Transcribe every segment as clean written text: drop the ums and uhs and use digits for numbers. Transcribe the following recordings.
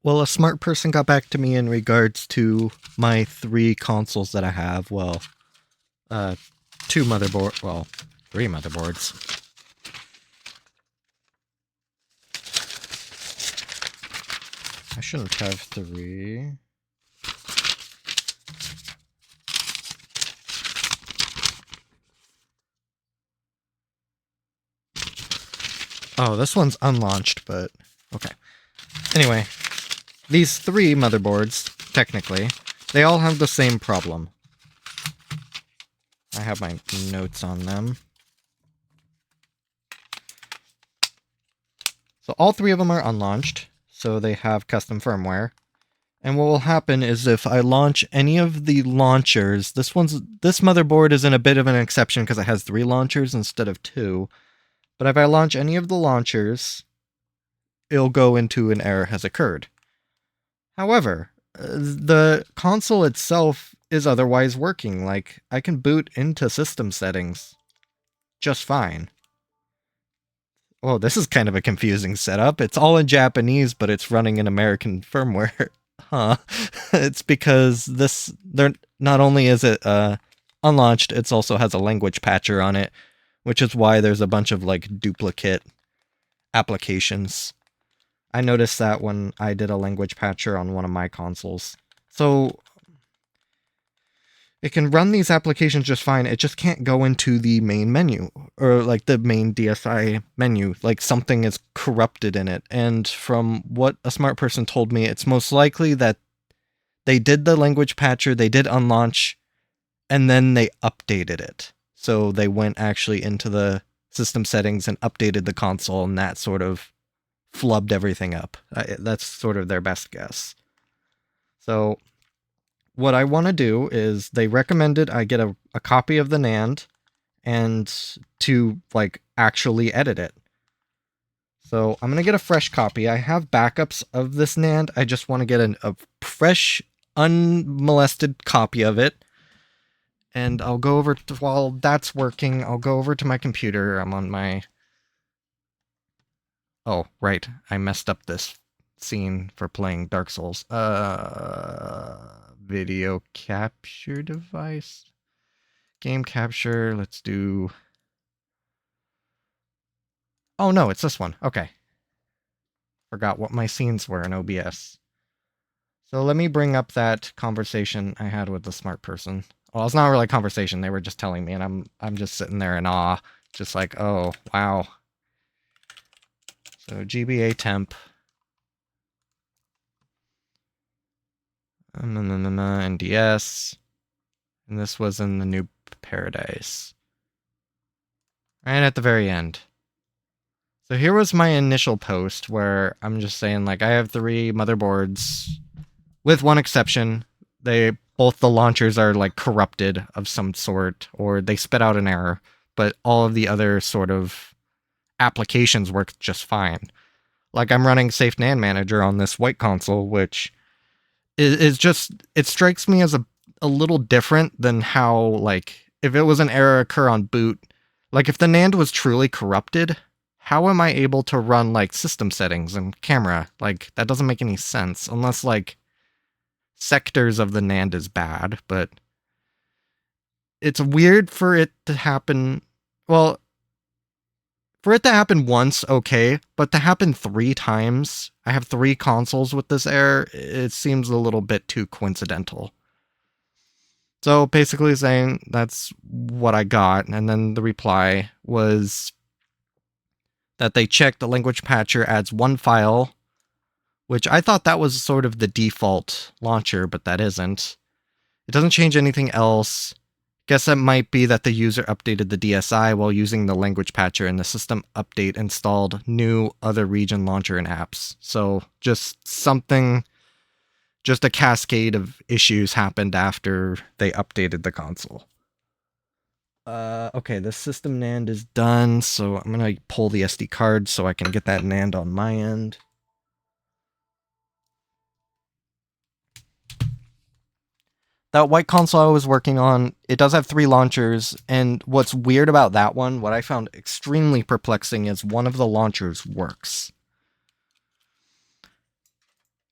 Well, a smart person got back to me in regards to my 3 consoles that I have. Well, 2 motherboard, well, 3 motherboards. I shouldn't have 3. Oh, this one's unlaunched, but okay. Anyway, these 3 motherboards, technically, they all have the same problem. I have my notes on them. So all 3 of them are unlaunched, so they have custom firmware. And what will happen is if I launch any of the launchers, this motherboard is in a bit of an exception because it has 3 launchers instead of 2. But if I launch any of the launchers, it'll go into an error has occurred. However, the console itself is otherwise working. Like, I can boot into system settings just fine. Oh, this is kind of a confusing setup. It's all in Japanese, but it's running in American firmware. Huh. It's because not only is it unlaunched, it also has a language patcher on it, which is why there's a bunch of like duplicate applications. I noticed that when I did a language patcher on one of my consoles. So it can run these applications just fine. It just can't go into the main menu or like the main DSi menu. Like something is corrupted in it. And from what a smart person told me, it's most likely that they did the language patcher, they did unlaunch, and then they updated it. So they went actually into the system settings and updated the console, and that sort of flubbed everything up. That's sort of their best guess. So what I want to do is they recommended I get a copy of the NAND and to like actually edit it. So I'm going to get a fresh copy. I have backups of this NAND. I just want to get a fresh, unmolested copy of it. And I'll go over to, while that's working, I'll go over to my computer. I'm on my... Oh, right. I messed up this scene for playing Dark Souls. Video capture device. Game capture. Let's do... Oh, no, it's this one. Okay. Forgot what my scenes were in OBS. So let me bring up that conversation I had with the smart person. Well, it's not really a conversation. They were just telling me, and I'm just sitting there in awe. Just like, oh, wow. So GBA temp. NDS. And this was in the new Paradise. And at the very end. So here was my initial post where I'm just saying, like, I have 3 motherboards, with one exception. Both the launchers are, like, corrupted of some sort, or they spit out an error, but all of the other sort of applications work just fine. Like, I'm running Safe NAND Manager on this white console, which is just, it strikes me as a little different than how, like, if it was an error occur on boot, like, if the NAND was truly corrupted, how am I able to run, like, system settings and camera? Like, that doesn't make any sense, unless, like, sectors of the NAND is bad, but it's weird for it to happen, well, for it to happen once, okay, but to happen 3 times, I have 3 consoles with this error, it seems a little bit too coincidental. So basically saying that's what I got, and then the reply was that they checked the language patcher adds 1 file, which I thought that was sort of the default launcher, but that isn't. It doesn't change anything else. Guess that might be that the user updated the DSi while using the language patcher, and the system update installed new other region launcher and apps. So just a cascade of issues happened after they updated the console. Okay, the system NAND is done, so I'm gonna pull the SD card so I can get that NAND on my end. That white console I was working on, it does have 3 launchers, and what's weird about that one, what I found extremely perplexing, is one of the launchers works.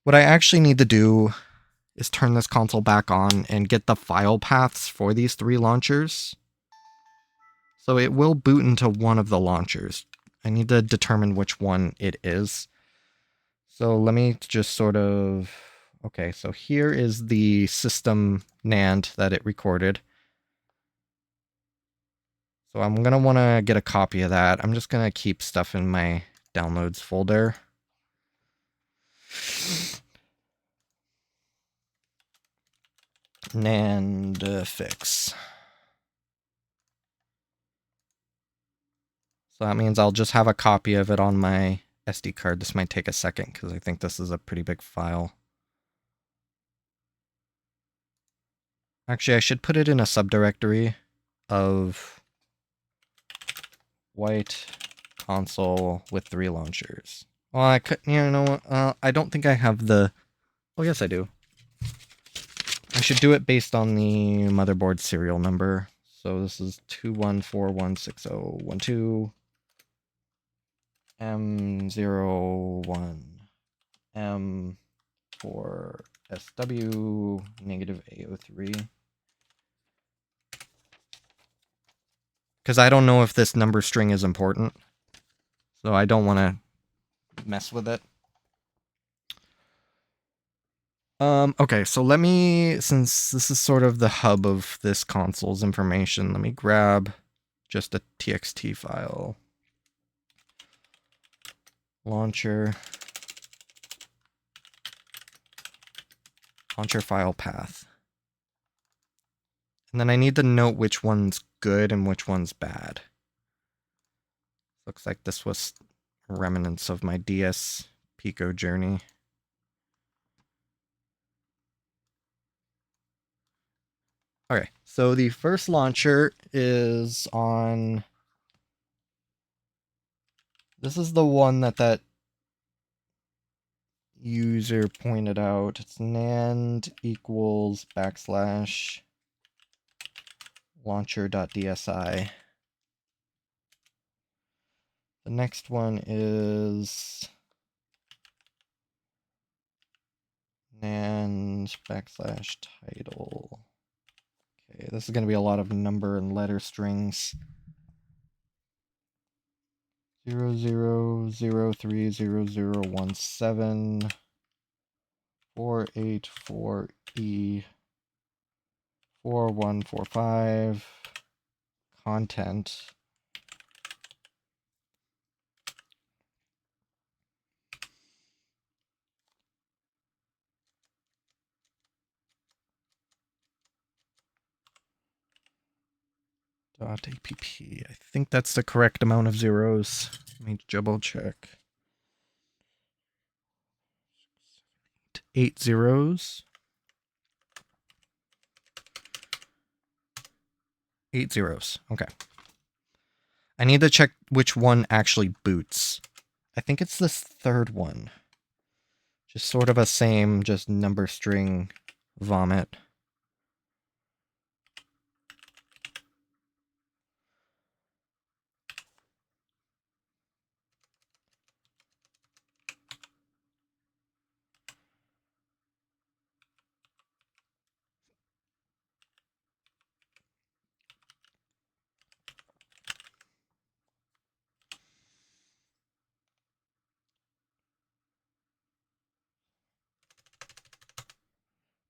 What I actually need to do is turn this console back on and get the file paths for these 3 launchers. So it will boot into one of the launchers. I need to determine which one it is. So let me just sort of... Okay, so here is the system NAND that it recorded. So I'm going to want to get a copy of that. I'm just going to keep stuff in my downloads folder. NAND fix. So that means I'll just have a copy of it on my SD card. This might take a second because I think this is a pretty big file. Actually, I should put it in a subdirectory of white console with 3 launchers. Well, I could, you know what? I don't think I have the... Oh, yes, I do. I should do it based on the motherboard serial number. So this is 21416012 M01M4SW A03. Because I don't know if this number string is important. So I don't want to mess with it. Okay, so let me, since this is sort of the hub of this console's information, let me grab just a txt file. Launcher file path. And then I need to note which one's good and which one's bad. Looks like this was remnants of my DS Pico journey. Okay, so the first launcher is on... This is the one that user pointed out. It's NAND equals / launcher.dsi. The next one is NAND / title. Okay, this is going to be a lot of number and letter strings. 00030017 484E 4145 content. .app. I think that's the correct amount of zeros. Let me double check. 8 zeros. 8 zeros. Okay. I need to check which one actually boots. I think it's this third one. Just sort of a same, just number string vomit.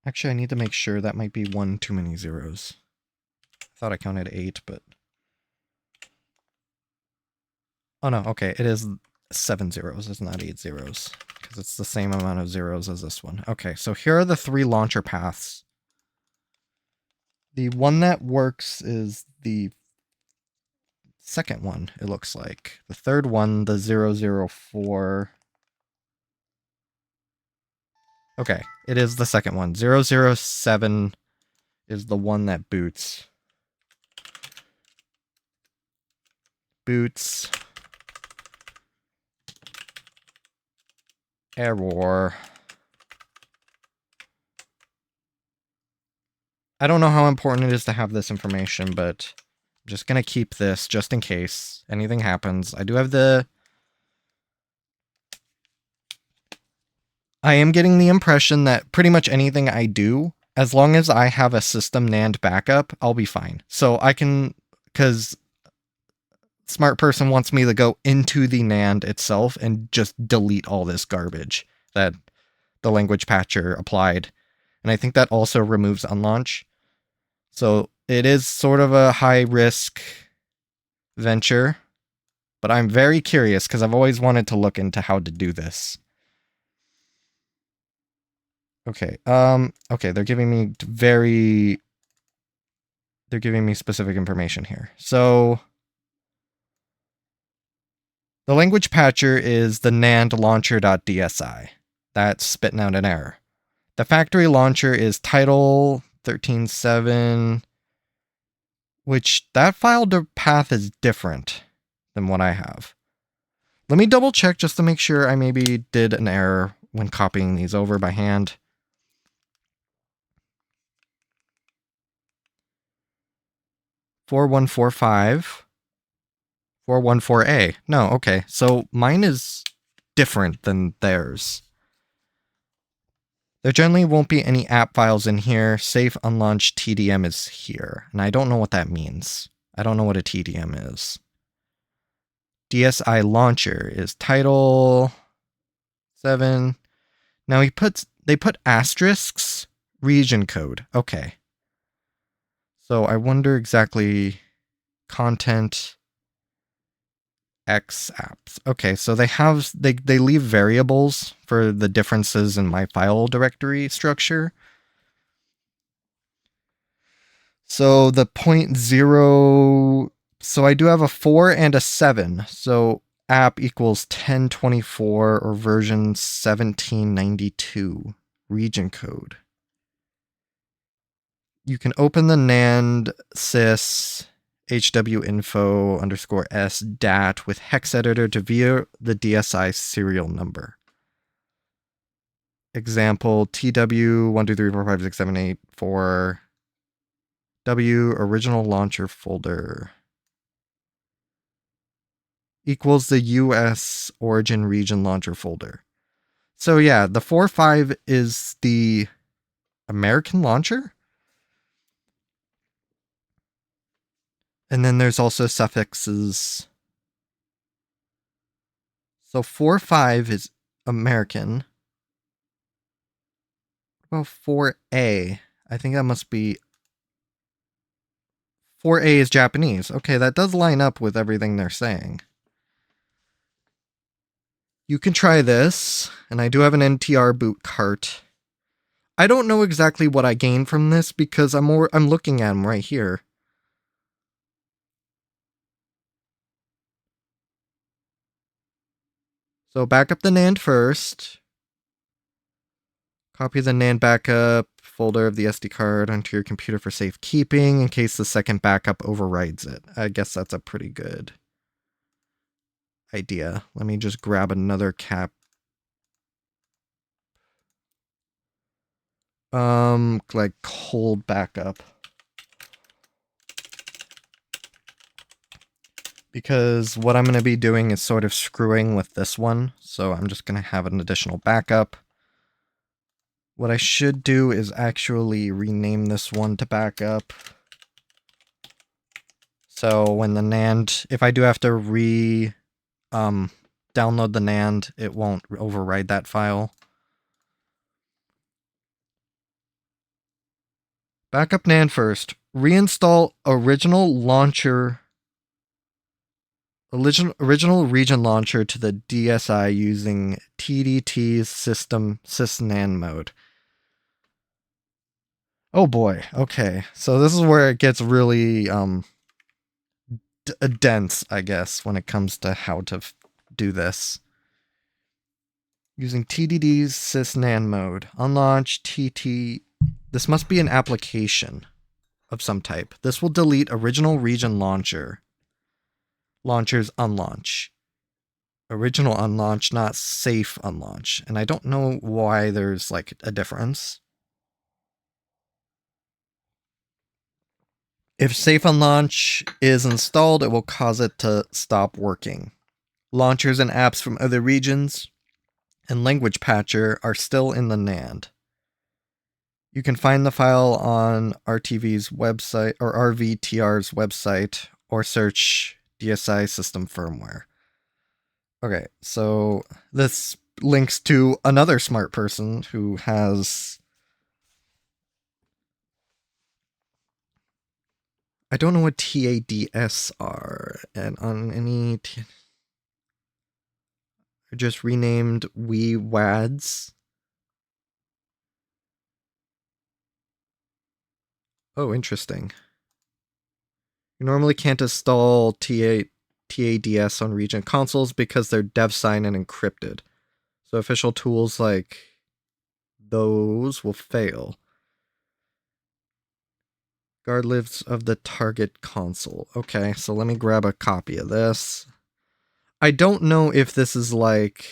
Actually, I need to make sure. That might be one too many zeros. I thought I counted 8, but... Oh no, okay, it is 7 zeros. It's not 8 zeros. Because it's the same amount of zeros as this one. Okay, so here are the 3 launcher paths. The one that works is the second one, it looks like. The third one, the 004... Okay, it is the second one. 007 is the one that boots. Boots. Error. I don't know how important it is to have this information, but I'm just going to keep this just in case anything happens. I do have the... I am getting the impression that pretty much anything I do, as long as I have a system NAND backup, I'll be fine. So I can, because smart person wants me to go into the NAND itself and just delete all this garbage that the language patcher applied. And I think that also removes unlaunch. So it is sort of a high risk venture, but I'm very curious because I've always wanted to look into how to do this. Okay, they're giving me specific information here. So the language patcher is the NAND launcher.dsi. That's spitting out an error. The factory launcher is title 13.7, which that file path is different than what I have. Let me double check just to make sure I maybe did an error when copying these over by hand. 4145. 414A. No, okay. So mine is different than theirs. There generally won't be any app files in here. Safe unlaunch TDM is here. And I don't know what that means. I don't know what a TDM is. DSi launcher is title 7. Now they put asterisks, region code. Okay. So I wonder exactly content X apps. Okay, so they leave variables for the differences in my file directory structure. So the 0.0, so I do have a 4 and a 7. So app equals 1024 or version 1792 region code. You can open the NAND sys hwinfo_s dat with hex editor to view the DSi serial number. Example TW123456784W original launcher folder equals the US origin region launcher folder. So yeah, the 4.5 is the American launcher. And then there's also suffixes. So 4.5 is American. Well, 4A. I think that must be... 4A is Japanese. Okay, that does line up with everything they're saying. You can try this, and I do have an NTR boot cart. I don't know exactly what I gained from this because I'm looking at them right here. So back up the NAND first. Copy the NAND backup folder of the SD card onto your computer for safekeeping in case the second backup overrides it. I guess that's a pretty good idea. Let me just grab another cap. Like cold backup. Because what I'm going to be doing is sort of screwing with this one. So I'm just going to have an additional backup. What I should do is actually rename this one to backup. So when the NAND, if I do have to download the NAND, it won't override that file. Backup NAND first. Reinstall original region launcher to the DSi using TDT's system sysnan mode. Oh boy, okay. So this is where it gets really dense, I guess, when it comes to how to do this. Using TDD's sysnan mode. Unlaunch TT. This must be an application of some type. This will delete original region launcher's unlaunch. Original unlaunch, not safe unlaunch. And I don't know why there's like a difference. If safe unlaunch is installed, it will cause it to stop working. Launchers and apps from other regions and language patcher are still in the NAND. You can find the file on RTV's website or RVTR's website or search DSi system firmware. Okay, so this links to another smart person who has... I don't know what TADS are, and on any... just renamed WADs. Oh, interesting. You normally can't install TADS on region consoles because they're dev signed and encrypted. So official tools like those will fail. Guard lives of the target console. Okay, so let me grab a copy of this. I don't know if this is like...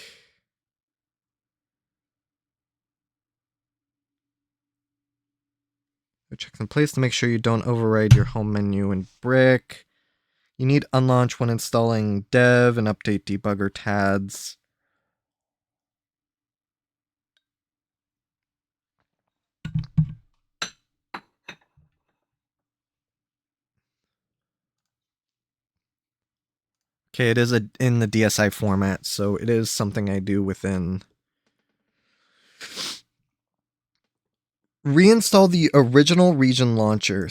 check in place to make sure you don't override your home menu in Brick. You need unlaunch when installing dev and update debugger TADS. Okay, it is in the DSi format, so it is something I do within. Reinstall the original region launcher.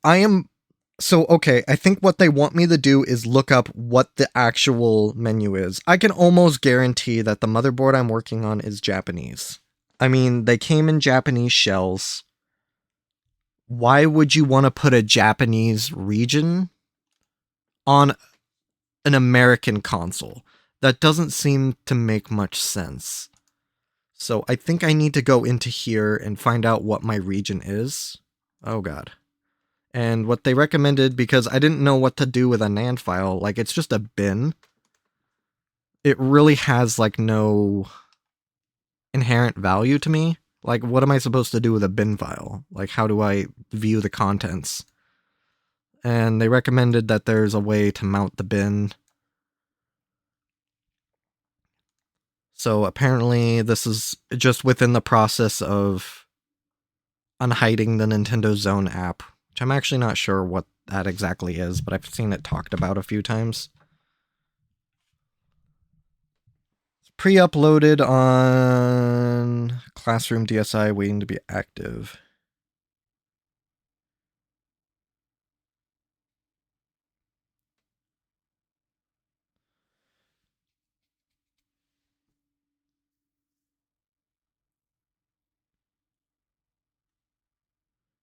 Okay, I think what they want me to do is look up what the actual menu is. I can almost guarantee that the motherboard I'm working on is Japanese. I mean, they came in Japanese shells. Why would you want to put a Japanese region on an American console? That doesn't seem to make much sense. So I think I need to go into here and find out what my region is. Oh god. And what they recommended, because I didn't know what to do with a NAND file, like it's just a bin. It really has like no inherent value to me. Like what am I supposed to do with a bin file? Like how do I view the contents? And they recommended that there's a way to mount the bin. So apparently this is just within the process of unhiding the Nintendo Zone app, which I'm actually not sure what that exactly is, but I've seen it talked about a few times. It's pre-uploaded on Classroom DSi, waiting to be active.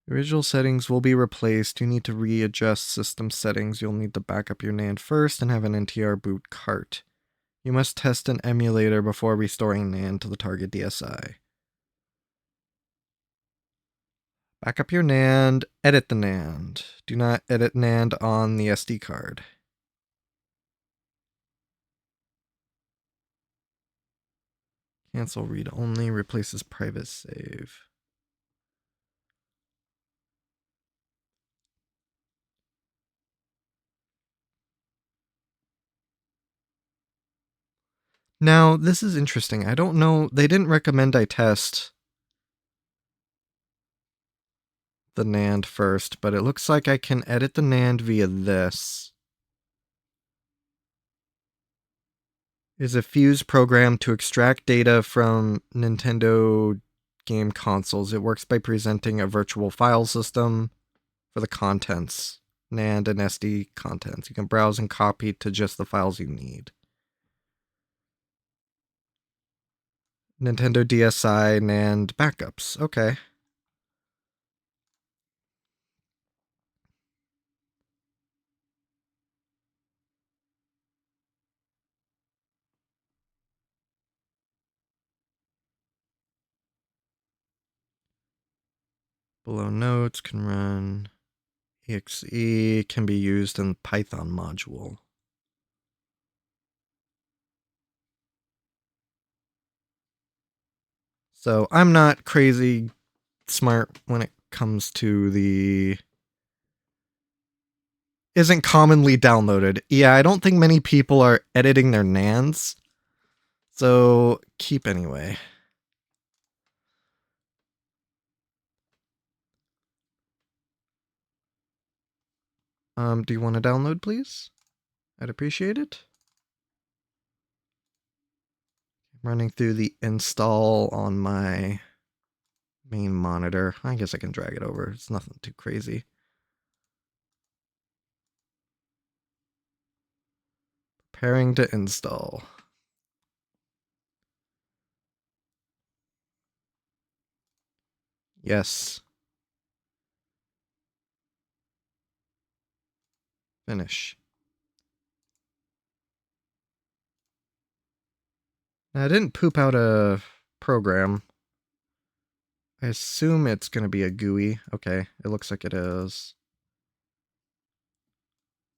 Original settings will be replaced. You need to readjust system settings. You'll need to back up your NAND first and have an NTR boot cart. You must test an emulator before restoring NAND to the target DSi. Back up your NAND, edit the NAND. Do not edit NAND on the SD card. Cancel read only, replaces private save. Now, this is interesting. I don't know, they didn't recommend I test the NAND first, but it looks like I can edit the NAND via this. Is a Fuse program to extract data from Nintendo game consoles. It works by presenting a virtual file system for the contents, NAND and SD contents. You can browse and copy to just the files you need. Nintendo DSi NAND backups. Okay. Below notes can run. exe can be used in Python module. So I'm not crazy smart when it comes to the isn't commonly downloaded. Yeah, I don't think many people are editing their NANDs. So keep anyway. Do you want to download, please? I'd appreciate it. Running through the install on my main monitor. I guess I can drag it over. It's nothing too crazy. Preparing to install. Yes. Finish. Now, I didn't poop out a program. I assume it's going to be a GUI. Okay, it looks like it is.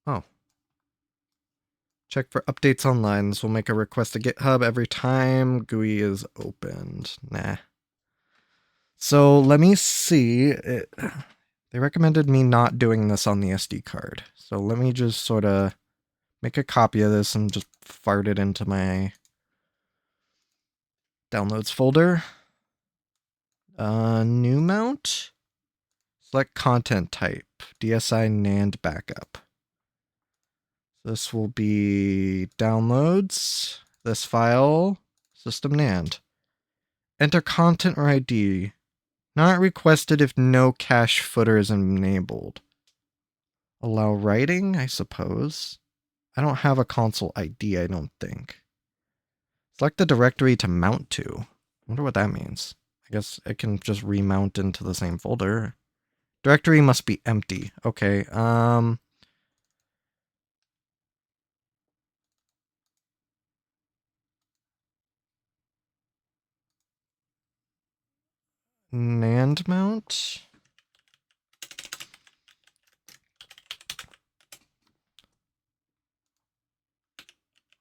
Oh. Check for updates online. This will make a request to GitHub every time GUI is opened. Nah. So let me see. They recommended me not doing this on the SD card. So let me just sort of make a copy of this and just fart it into my downloads folder. New mount. Select content type. DSi NAND backup. This will be downloads. This file. System NAND. Enter content or ID. Not requested if no cache footer is enabled. Allow writing, I suppose. I don't have a console ID, I don't think. Select the directory to mount to. I wonder what that means. I guess it can just remount into the same folder. Directory must be empty. Okay, NAND mount.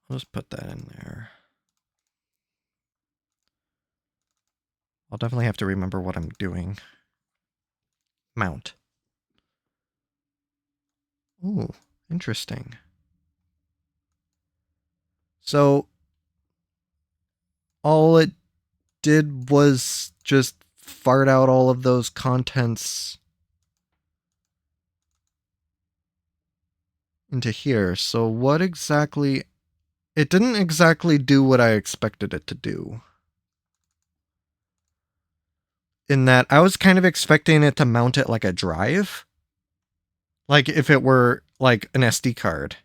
I'll just put that in there. I'll definitely have to remember what I'm doing. Mount. Ooh, interesting. So, all it did was just fart out all of those contents into here. So what exactly... It didn't exactly do what I expected it to do. In that I was kind of expecting it to mount it like a drive. Like if it were like an SD card.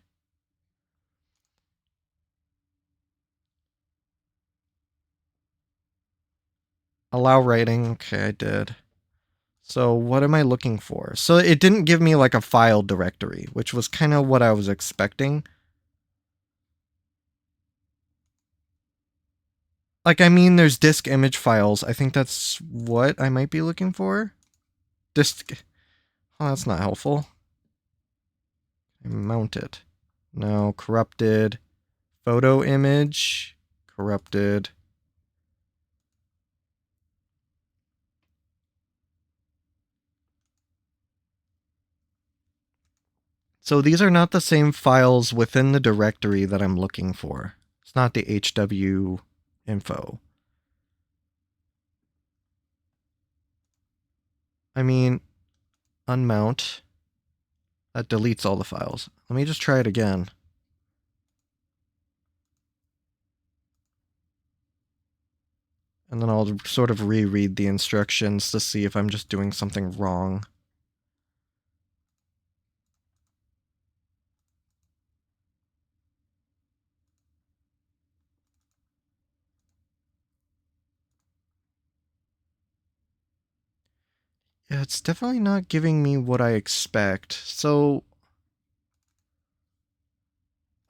Allow writing. Okay, I did. So what am I looking for? So it didn't give me like a file directory, which was kind of what I was expecting. Like, I mean, there's disk image files. I think that's what I might be looking for. Disk. Oh, that's not helpful. Mount it. No, corrupted. Photo image. Corrupted. So these are not the same files within the directory that I'm looking for. It's not the HW info. I mean, unmount. That deletes all the files. Let me just try it again. And then I'll sort of reread the instructions to see if I'm just doing something wrong. Yeah, it's definitely not giving me what I expect. So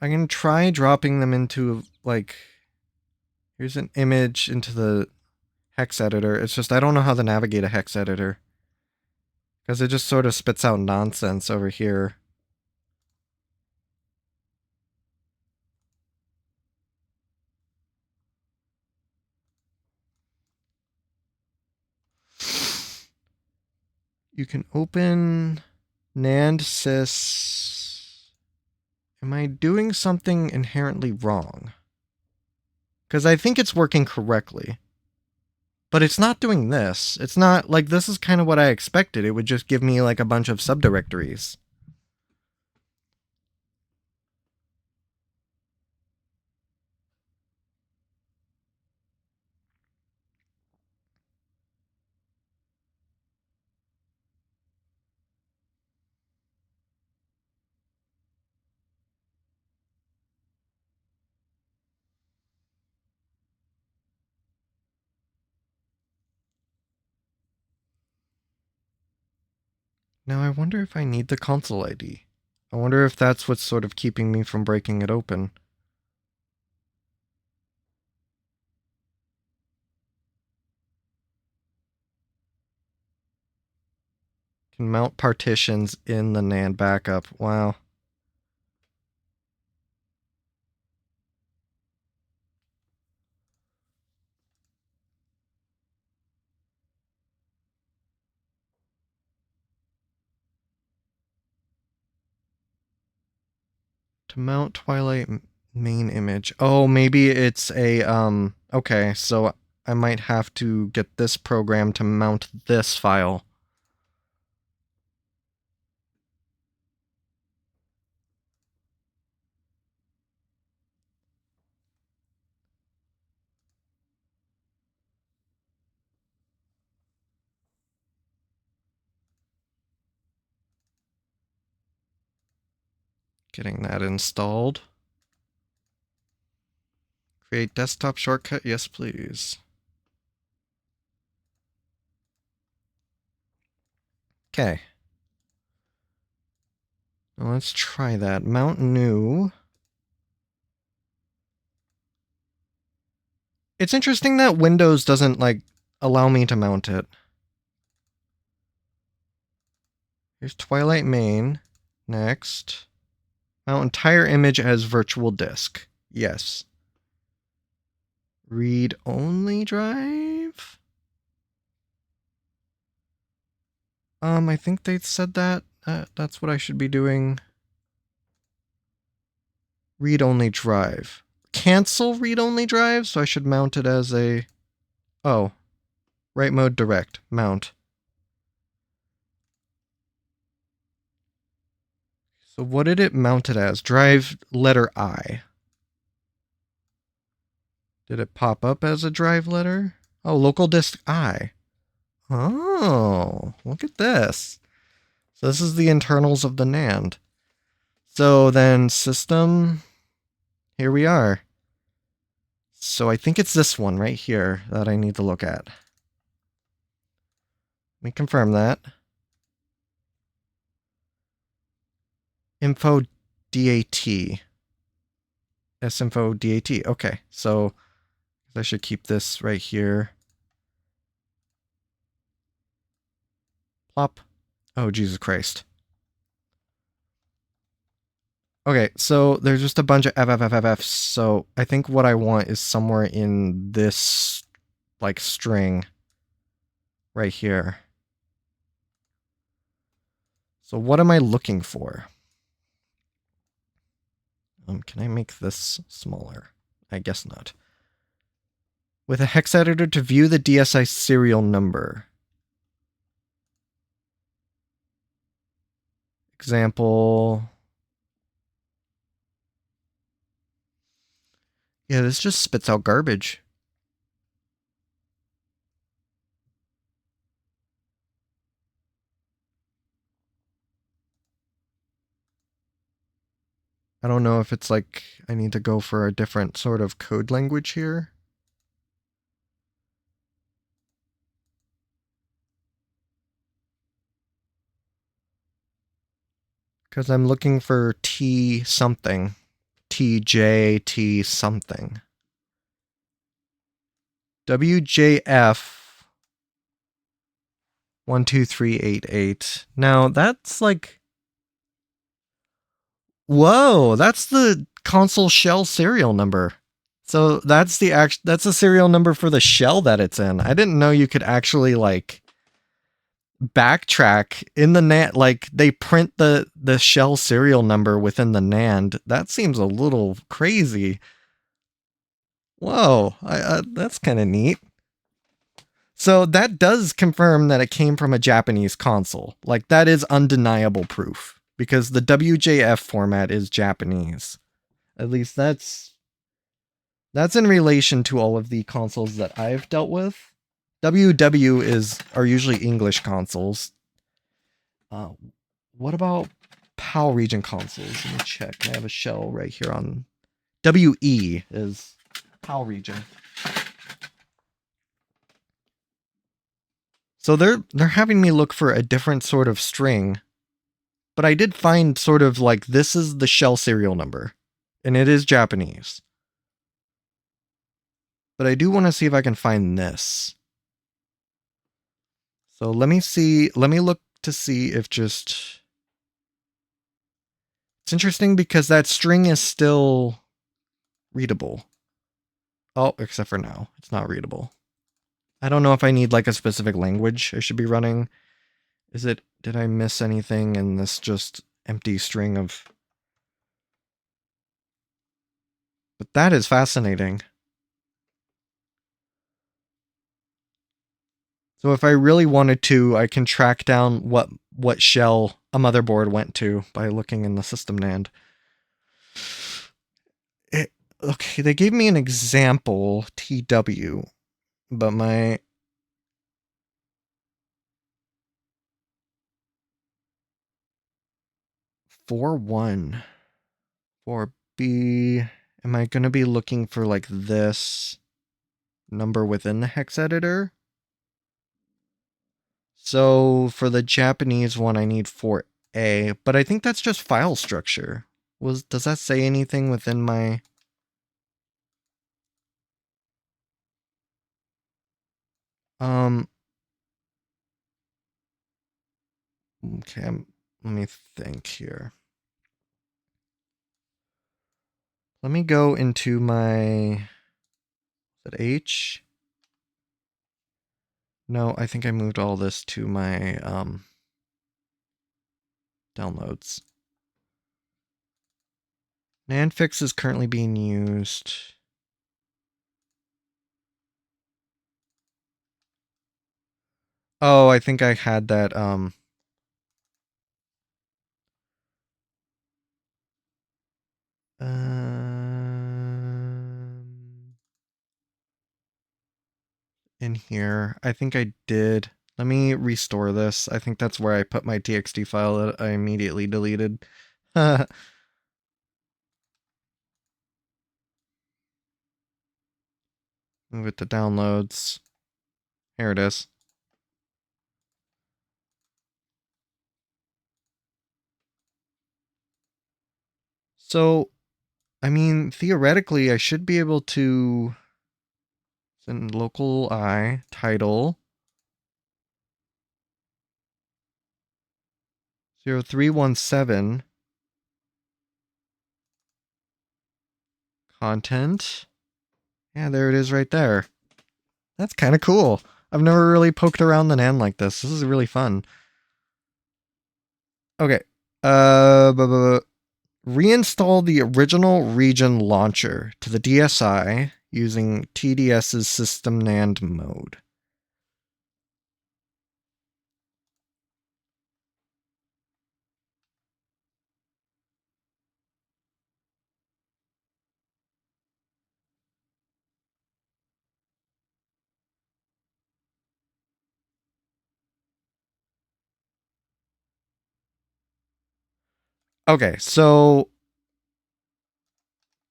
I can try dropping them into, like, here's an image into the hex editor. It's just I don't know how to navigate a hex editor. Because it just sort of spits out nonsense over here. You can open NAND sys. Am I doing something inherently wrong? Because I think it's working correctly. But it's not doing this. It's not, like, this is kind of what I expected. It would just give me, like, a bunch of subdirectories. Now, I wonder if I need the console ID. I wonder if that's what's sort of keeping me from breaking it open. Can mount partitions in the NAND backup. Wow. To mount Twilight main image. Oh, maybe it's a, okay, so I might have to get this program to mount this file. Getting that installed. Create desktop shortcut. Yes, please. Okay. Now let's try that. Mount new. It's interesting that Windows doesn't, like, allow me to mount it. Here's Twilight main. Next. Mount entire image as virtual disk. Yes. Read only drive? I think they said that. That's what I should be doing. Read only drive. Cancel read only drive, so I should mount it as a... Oh. Write mode direct. Mount. So what did it mount it as? Drive letter I. Did it pop up as a drive letter? Oh, local disk I. Oh, look at this. So this is the internals of the NAND. So then system, here we are. So I think it's this one right here that I need to look at. Let me confirm that. Info DAT. Sinfo DAT. Okay, so I should keep this right here. Plop. Oh, Jesus Christ. Okay, so there's just a bunch of FFFFF, so I think what I want is somewhere in this, like, string right here. So what am I looking for? Can I make this smaller? I guess not. With a hex editor to view the DSi serial number. Example. Yeah, this just spits out garbage. I don't know if it's like I need to go for a different sort of code language here. Because I'm looking for T something. TJ, T something. WJF 12388. Now that's like... Whoa, that's the console shell serial number. So that's that's the serial number for the shell that it's in. I didn't know you could actually, like, backtrack in the NAND, like they print the shell serial number within the NAND. That seems a little crazy. Whoa, that's kind of neat. So that does confirm that it came from a Japanese console. Like, that is undeniable proof, because the WJF format is Japanese. At least that's in relation to all of the consoles that I've dealt with. WW are usually English consoles. What about PAL region consoles? Let me check. I have a shell right here on WE is PAL region. So they're having me look for a different sort of string, but I did find sort of like this is the shell serial number, and it is Japanese. But I do want to see if I can find this. So let me look to see if just... It's interesting because that string is still readable. Oh, except for now. It's not readable. I don't know if I need like a specific language I should be running. Did I miss anything in this just empty string of... But that is fascinating. So if I really wanted to, I can track down what shell a motherboard went to by looking in the system NAND. Okay, they gave me an example, TW, but my... (4-1) 4B. Am I going to be looking for like this number within the hex editor? So for the Japanese one, I need 4A, but I think that's just file structure. Does that say anything within my... Okay, let me think here. Let me go into my... Is it H? No, I think I moved all this to my downloads. NAND fix is currently being used. Oh, I think I had that in here. I think I did. Let me restore this. I think that's where I put my txt file that I immediately deleted. Move it to downloads. Here it is. So, I mean, theoretically, I should be able to send local I title 0317 content. Yeah, there it is right there. That's kind of cool. I've never really poked around the NAND like this. This is really fun. Okay. Reinstall the original region launcher to the DSi using TDS's system NAND mode. Okay, so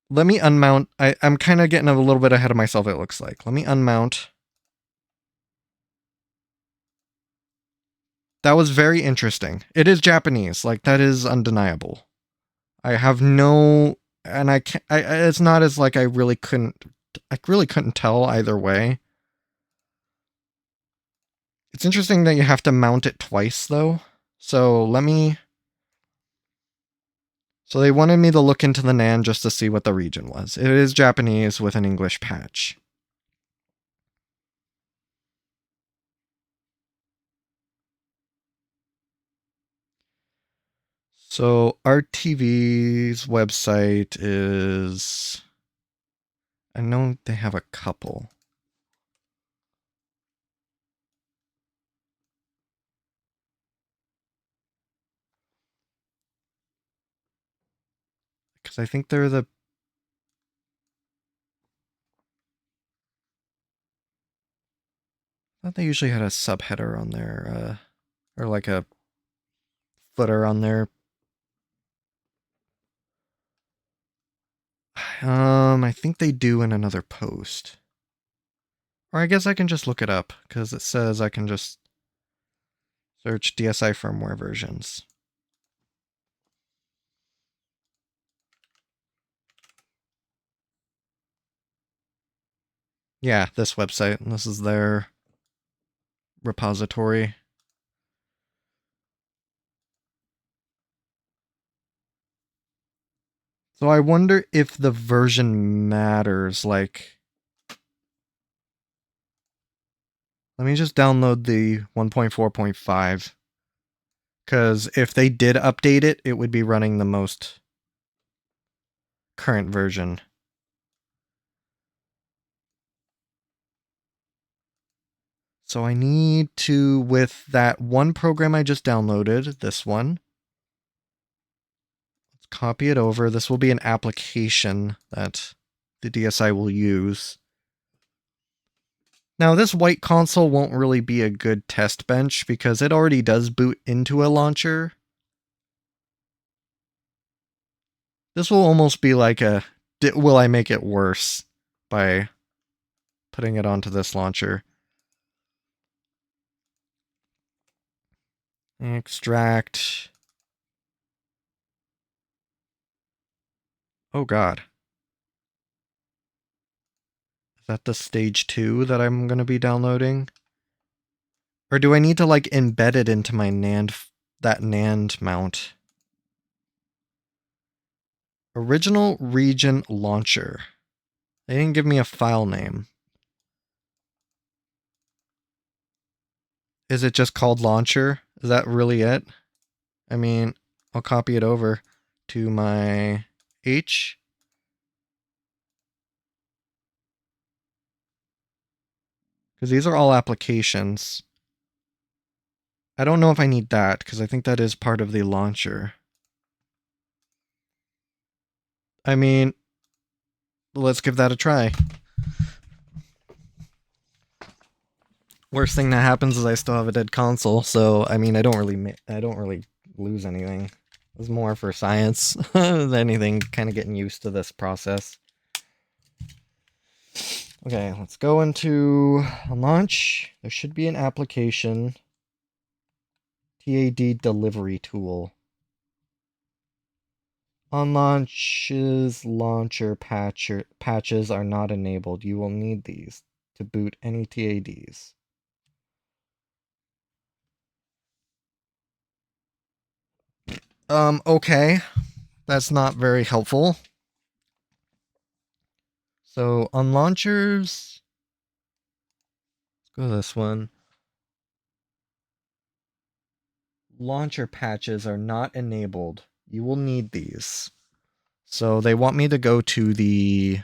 let me unmount. I'm kind of getting a little bit ahead of myself, it looks like. Let me unmount. That was very interesting. It is Japanese, like that is undeniable. I have no, and I can't. It's not as like I really couldn't tell either way. It's interesting that you have to mount it twice though. So let me. So they wanted me to look into the NAND just to see what the region was. It is Japanese with an English patch. So RTV's website is... I know they have a couple. Because I think they're the... I thought they usually had a subheader on there, or like a footer on there. I think they do in another post. Or I guess I can just look it up, because it says I can just search DSi firmware versions. Yeah, this website. This is their repository. So I wonder if the version matters, like... Let me just download the 1.4.5. Because if they did update it, it would be running the most current version. So I need to, with that one program I just downloaded, this one, let's copy it over. This will be an application that the DSi will use. Now, this white console won't really be a good test bench because it already does boot into a launcher. This will almost be like a, will I make it worse by putting it onto this launcher? Extract. Oh god. Is that the stage 2 that I'm going to be downloading? Or do I need to like embed it into my NAND, that NAND mount? Original region launcher. They didn't give me a file name. Is it just called launcher? Is that really it? I mean, I'll copy it over to my H. Because these are all applications. I don't know if I need that, because I think that is part of the launcher. I mean, let's give that a try. Worst thing that happens is I still have a dead console, so I mean, I don't really lose anything. It's more for science than anything, kind of getting used to this process. Okay, let's go into launch. There should be an application. TAD delivery tool. On launches, launcher patches are not enabled. You will need these to boot any TADs. Okay. That's not very helpful. So on launchers, let's go to this one. Launcher patches are not enabled. You will need these. So they want me to go to the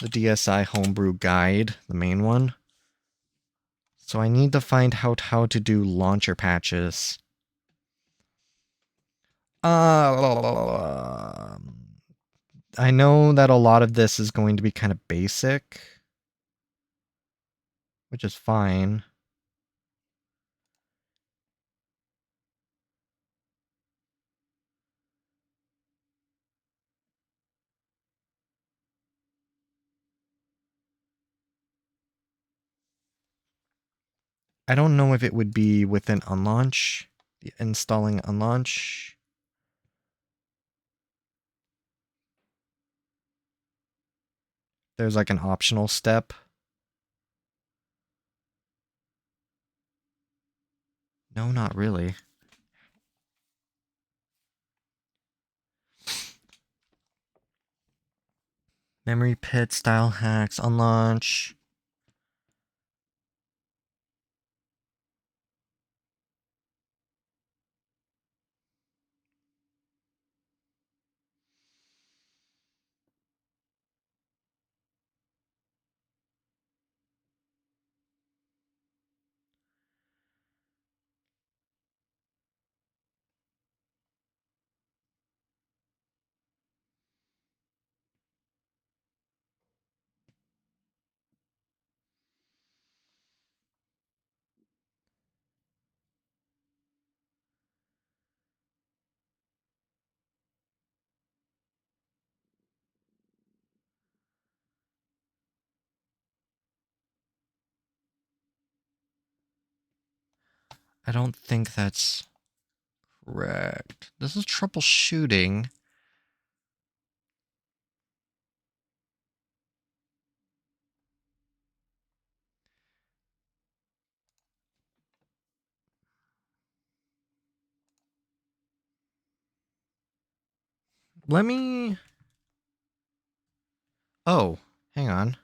DSi homebrew guide, the main one. So I need to find out how to do launcher patches. I know that a lot of this is going to be kind of basic, which is fine. I don't know if it would be within unlaunch, installing unlaunch. There's like an optional step. No, not really. Memory pit style hacks, unlaunch. I don't think that's correct. This is troubleshooting. Let me... Oh, hang on.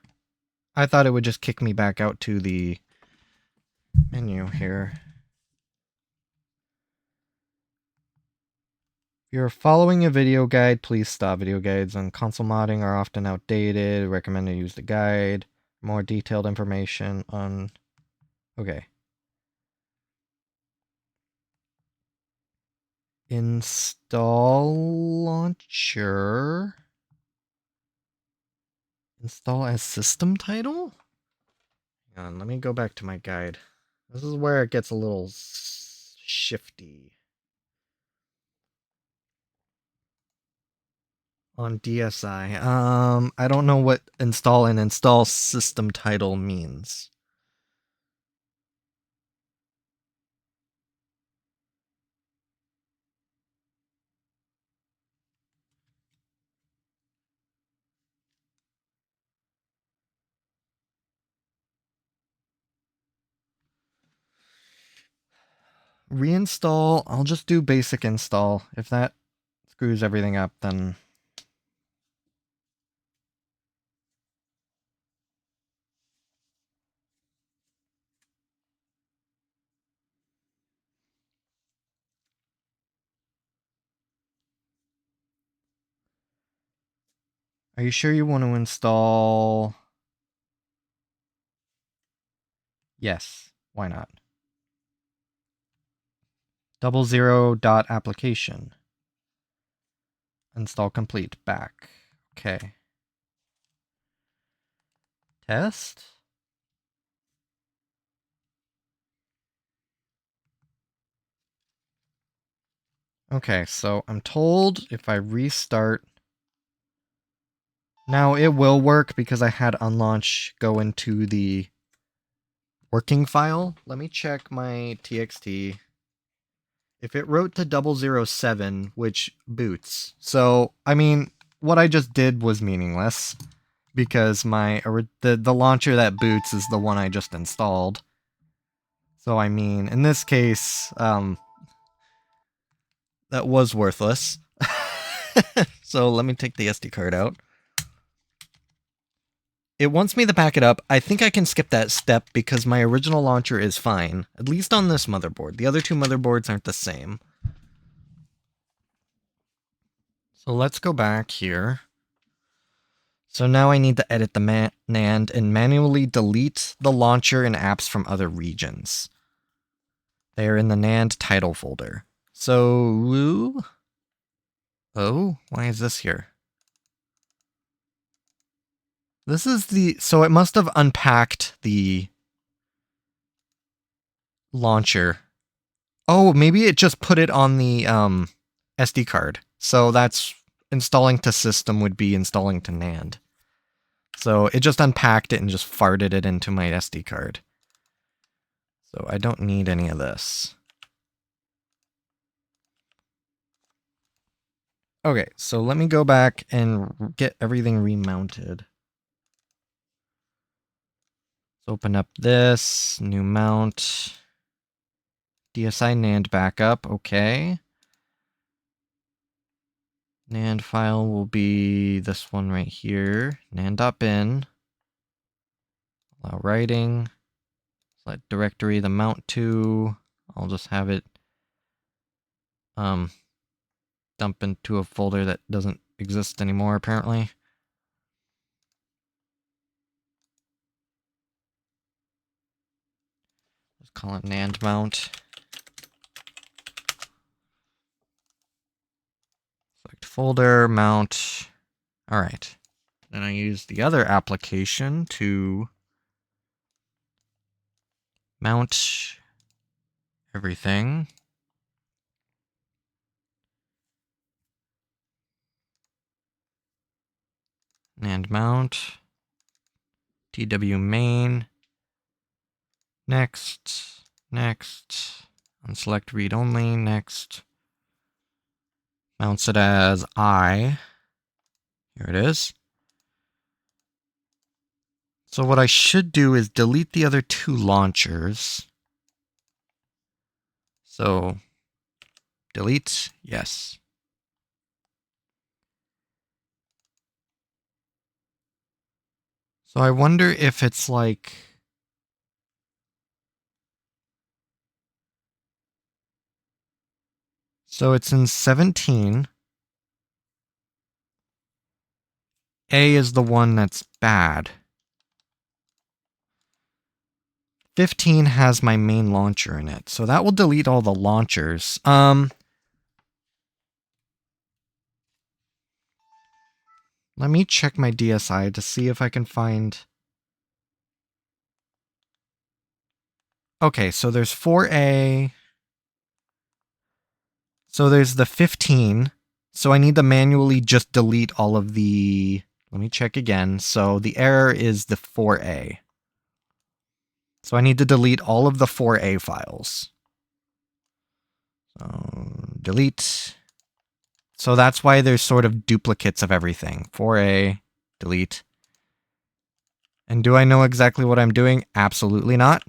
I thought it would just kick me back out to the menu here. If you're following a video guide, please stop. Video guides on console modding are often outdated. Recommend to use the guide. More detailed information on... Okay. Install launcher. Install as system title? Hang on, let me go back to my guide. This is where it gets a little shifty. On DSi. I don't know what install and install system title means. Reinstall, I'll just do basic install. If that screws everything up, then... Are you sure you want to install... Yes, why not? 00.application. Install complete. Back. Okay. Test? Okay, so I'm told if I restart... Now it will work because I had unlaunch go into the working file. Let me check my TXT. If it wrote to 007, which boots. So, I mean, what I just did was meaningless because the launcher that boots is the one I just installed. So, I mean, in this case, that was worthless. So, let me take the SD card out. It wants me to back it up. I think I can skip that step because my original launcher is fine, at least on this motherboard. The other two motherboards aren't the same. So let's go back here. So now I need to edit the NAND and manually delete the launcher and apps from other regions. They are in the NAND title folder. So... Oh, why is this here? This is the... So it must have unpacked the launcher. Oh, maybe it just put it on the SD card. So that's installing to system would be installing to NAND. So it just unpacked it and just farted it into my SD card. So I don't need any of this. Okay, so let me go back and get everything remounted. Let's open up this, new mount, DSi NAND backup, okay. NAND file will be this one right here, NAND.bin. Allow writing, select directory the mount to. I'll just have it dump into a folder that doesn't exist anymore apparently. Let's call it NAND mount. Select folder, mount. All right. Then I use the other application to mount everything. NAND mount. TW main. Next. Next. Unselect read only. Next. Mounts it as I. Here it is. So what I should do is delete the other two launchers. So delete, yes. So I wonder if it's like... So it's in 17. A is the one that's bad. 15 has my main launcher in it, so that will delete all the launchers. Let me check my DSi to see if I can find... Okay, so there's 4A. So there's the 15. So I need to manually just delete all of the... Let me check again. So the error is the 4A. So I need to delete all of the 4A files. So delete. So that's why there's sort of duplicates of everything. 4A, delete. And do I know exactly what I'm doing? Absolutely not.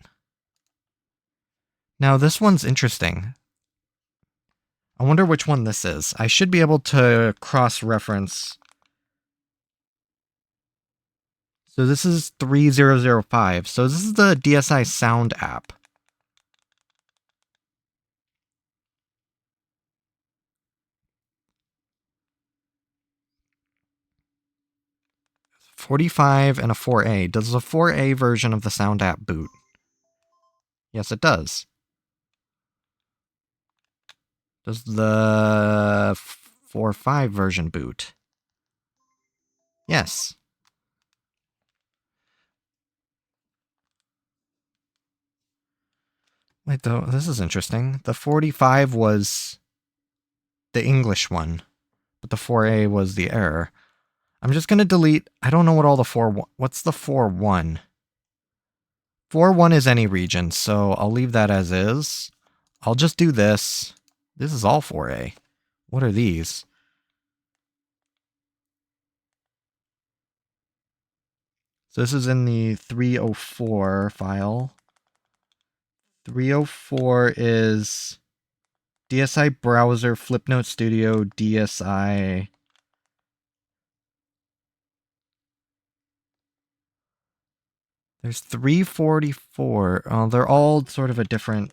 Now this one's interesting. I wonder which one this is. I should be able to cross-reference. So this is 3005. So this is the DSi Sound app. .45 and a 4A. Does the 4A version of the Sound app boot? Yes, it does. Does the 4.5 version boot? Yes. Wait, though, this is interesting. The 45 was the English one, but the 4A was the error. I'm just going to delete... I don't know what all the 4... What's the 4.1? 4.1 is any region, so I'll leave that as is. I'll just do this. This is all 4A. What are these? So this is in the 304 file. 304 is DSi Browser, Flipnote Studio, DSi... There's 344. Oh, they're all sort of a different...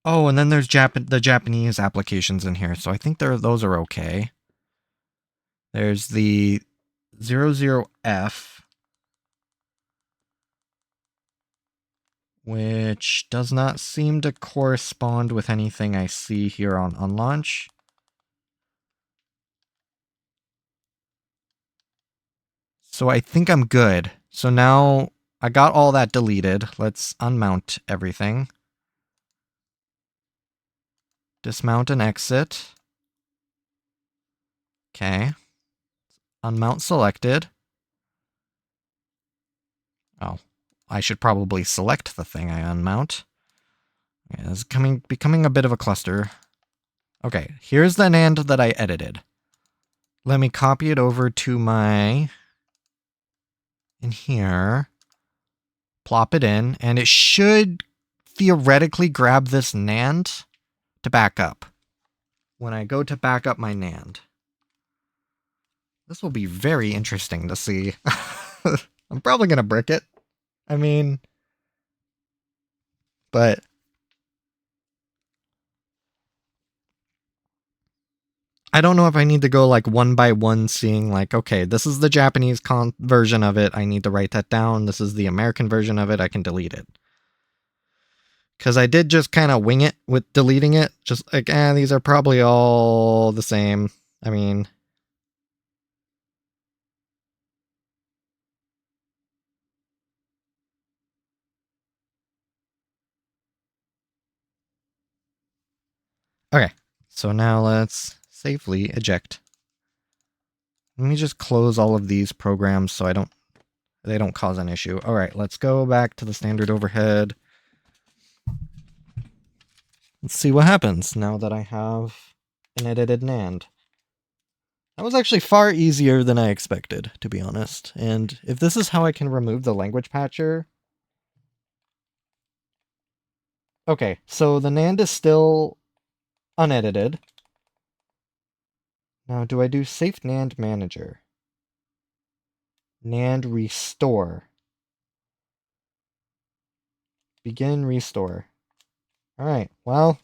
Oh, and then there's the Japanese applications in here, so I think those are okay. There's the 00F, which does not seem to correspond with anything I see here on launch. So I think I'm good. So now I got all that deleted. Let's unmount everything. Dismount and exit. Okay. Unmount selected. Oh, I should probably select the thing I unmount. Okay, this is becoming a bit of a cluster. Okay, here's the NAND that I edited. Let me copy it over to my... in here. Plop it in, and it should theoretically grab this NAND to back up. When I go to back up my NAND. This will be very interesting to see. I'm probably going to brick it. I mean... But... I don't know if I need to go like one by one seeing like, okay, this is the Japanese version of it. I need to write that down. This is the American version of it. I can delete it. Because I did just kind of wing it with deleting it. Just like, these are probably all the same. I mean... Okay, so now let's safely eject. Let me just close all of these programs so they don't cause an issue. All right, let's go back to the standard overhead. Let's see what happens now that I have an edited NAND. That was actually far easier than I expected, to be honest. And if this is how I can remove the language patcher... Okay, so the NAND is still unedited. Now, do I do Safe NAND Manager? NAND Restore. Begin Restore. Alright, well...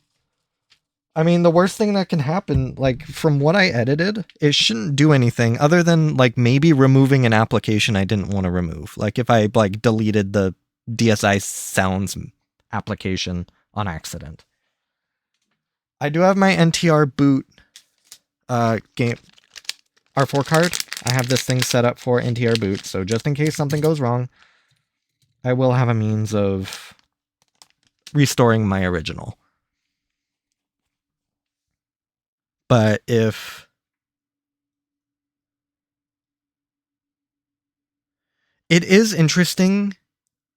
I mean, the worst thing that can happen, like, from what I edited, it shouldn't do anything other than, like, maybe removing an application I didn't want to remove. Like, if I, like, deleted the DSi Sounds application on accident. I do have my NTR boot game R4 card. I have this thing set up for NTR boot, so just in case something goes wrong, I will have a means of restoring my original. But if... It is interesting.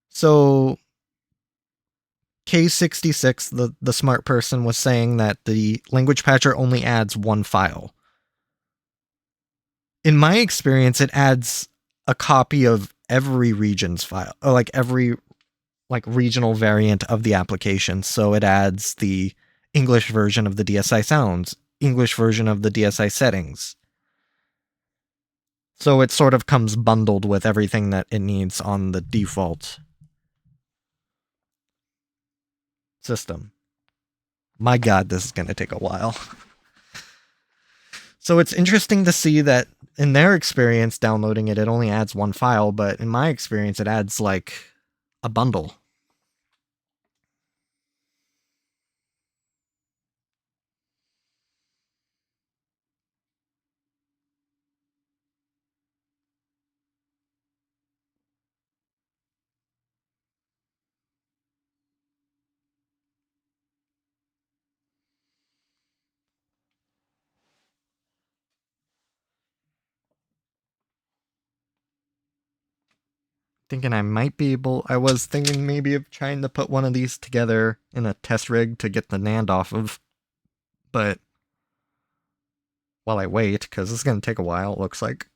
So K66, the smart person, was saying that the language patcher only adds one file. In my experience, it adds a copy of every region's file, or like every like regional variant of the application. So it adds the English version of the DSi sounds, English version of the DSi settings. So it sort of comes bundled with everything that it needs on the default system. My God, this is going to take a while. So it's interesting to see that in their experience downloading it, it only adds one file, but in my experience, it adds like a bundle. Thinking I might be able... I was thinking maybe of trying to put one of these together in a test rig to get the NAND off of, but while I wait, because this is going to take a while, it looks like.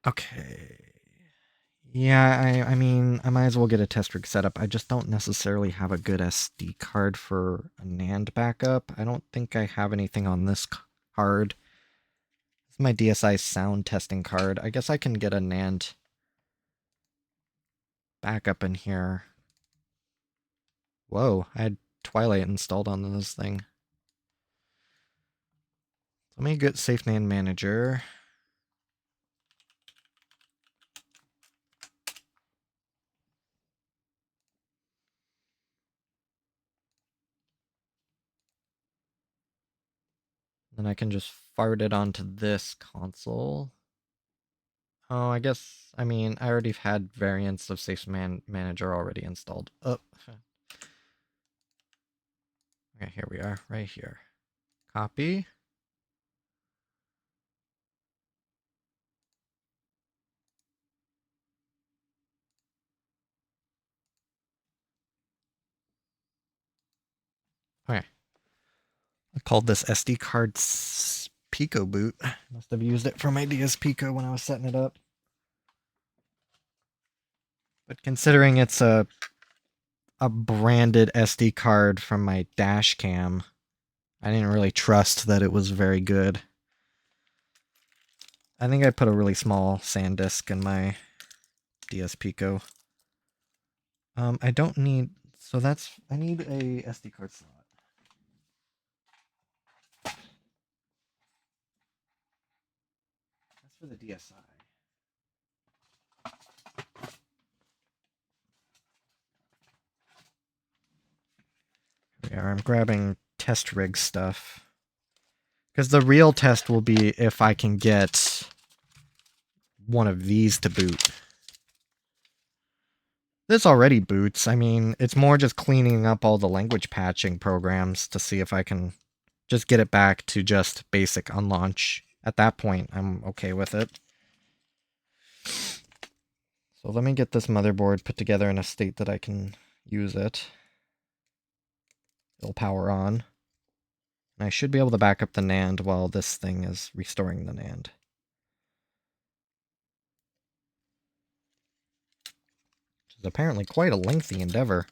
Okay. Yeah, I mean, I might as well get a test rig set up. I just don't necessarily have a good SD card for a NAND backup. I don't think I have anything on this card. This is my DSi sound testing card. I guess I can get a NAND backup in here. Whoa, I had Twilight installed on this thing. Let me get Safe NAND Manager. Then I can just fart it onto this console. Oh, I guess, I mean, I already had variants of Safe Manager already installed. Oh. Okay, here we are, right here. Copy. Okay. I called this SD card Pico boot. Must have used it for my DS Pico when I was setting it up. But considering it's a branded SD card from my dash cam, I didn't really trust that it was very good. I think I put a really small SanDisk in my DS Pico. I don't need, so that's, I need a SD card slot. That's for the DSi. Here we are, I'm grabbing test rig stuff. Because the real test will be if I can get one of these to boot. This already boots. I mean, it's more just cleaning up all the language patching programs to see if I can just get it back to just basic unlaunch. At that point, I'm okay with it. So let me get this motherboard put together in a state that I can use it. It'll power on. And I should be able to back up the NAND while this thing is restoring the NAND. Which is apparently quite a lengthy endeavor.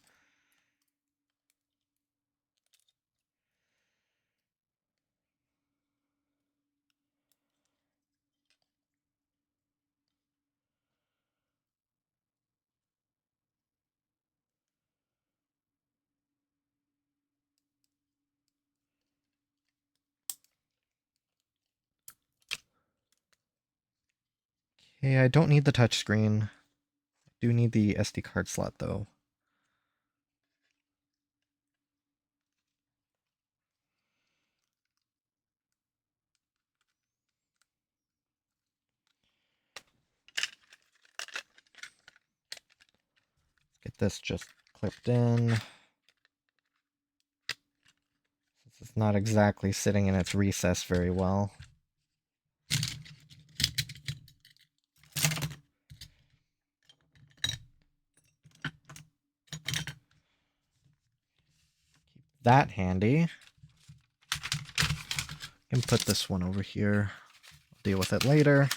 Okay, I don't need the touchscreen. I do need the SD card slot though. Get this just clipped in. It's not exactly sitting in its recess very well. Keep that handy. I can put this one over here. I'll deal with it later.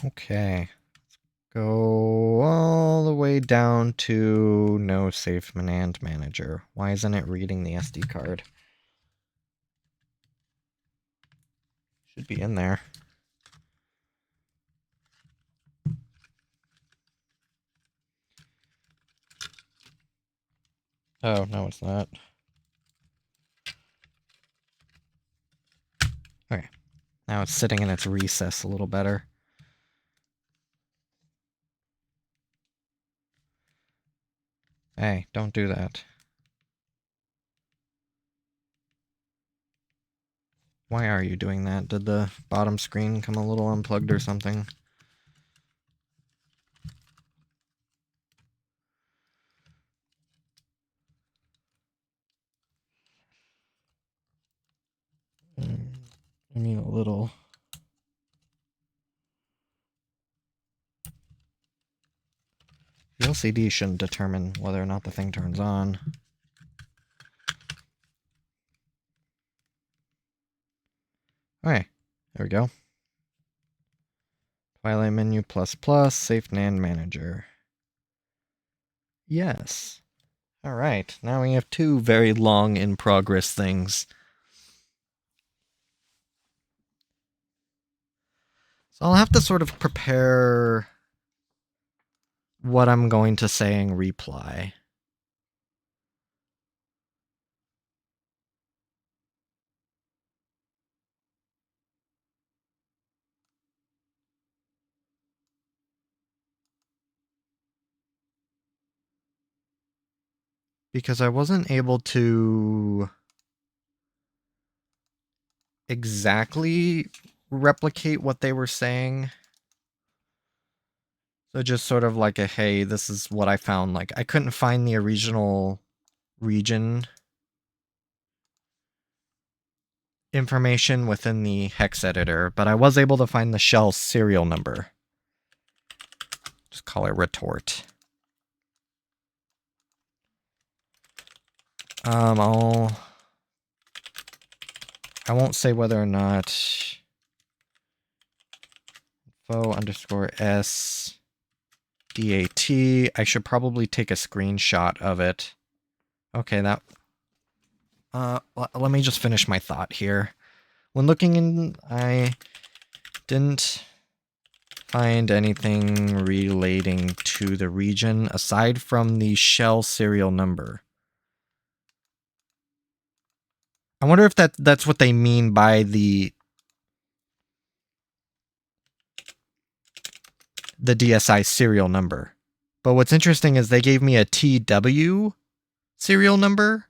Okay. Go all the way down to no safe NAND manager. Why isn't it reading the SD card? Should be in there. Oh, no, it's not. Okay. Now it's sitting in its recess a little better. Hey, don't do that. Why are you doing that? Did the bottom screen come a little unplugged or something? I mean, a little. The LCD shouldn't determine whether or not the thing turns on. Okay, there we go. Twilight menu plus plus, safe NAND manager. Yes. All right, now we have two very long in progress things. So I'll have to sort of prepare what I'm going to say in reply. because I wasn't able to exactly replicate what they were saying. So just sort of like a, hey, this is what I found. Like, I couldn't find the original region information within the hex editor, but I was able to find the shell serial number. Just call it retort. I won't say whether or not info_SDAT. I should probably take a screenshot of it. Okay, that... let me just finish my thought here. When looking in, I didn't find anything relating to the region aside from the shell serial number. I wonder if that's what they mean by the DSi serial number. But what's interesting is they gave me a TW serial number,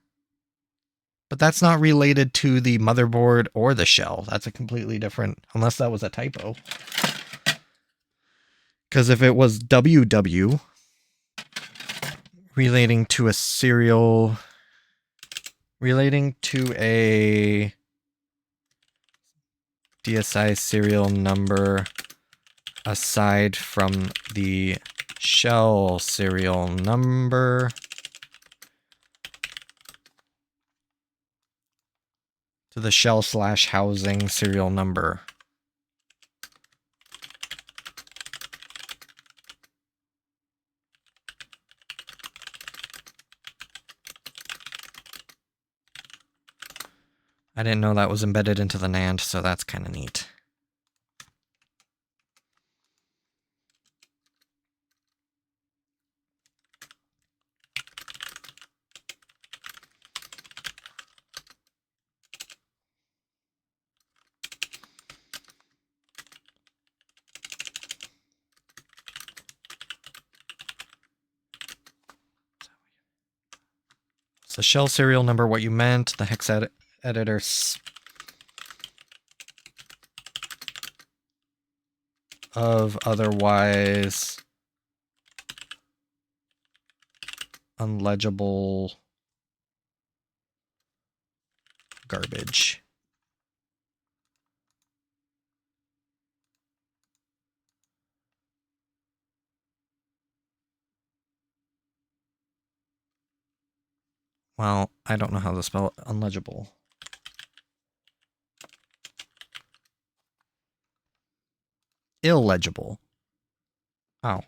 but that's not related to the motherboard or the shell. That's a completely different, unless that was a typo. Because if it was WW relating to a serial, relating to a DSi serial number aside from the shell serial number, to the shell/housing serial number. I didn't know that was embedded into the NAND, so that's kind of neat. So shell serial number, what you meant, the hex editor of otherwise unlegible garbage. Well, I don't know how to spell it. Unlegible. Illegible. Oh.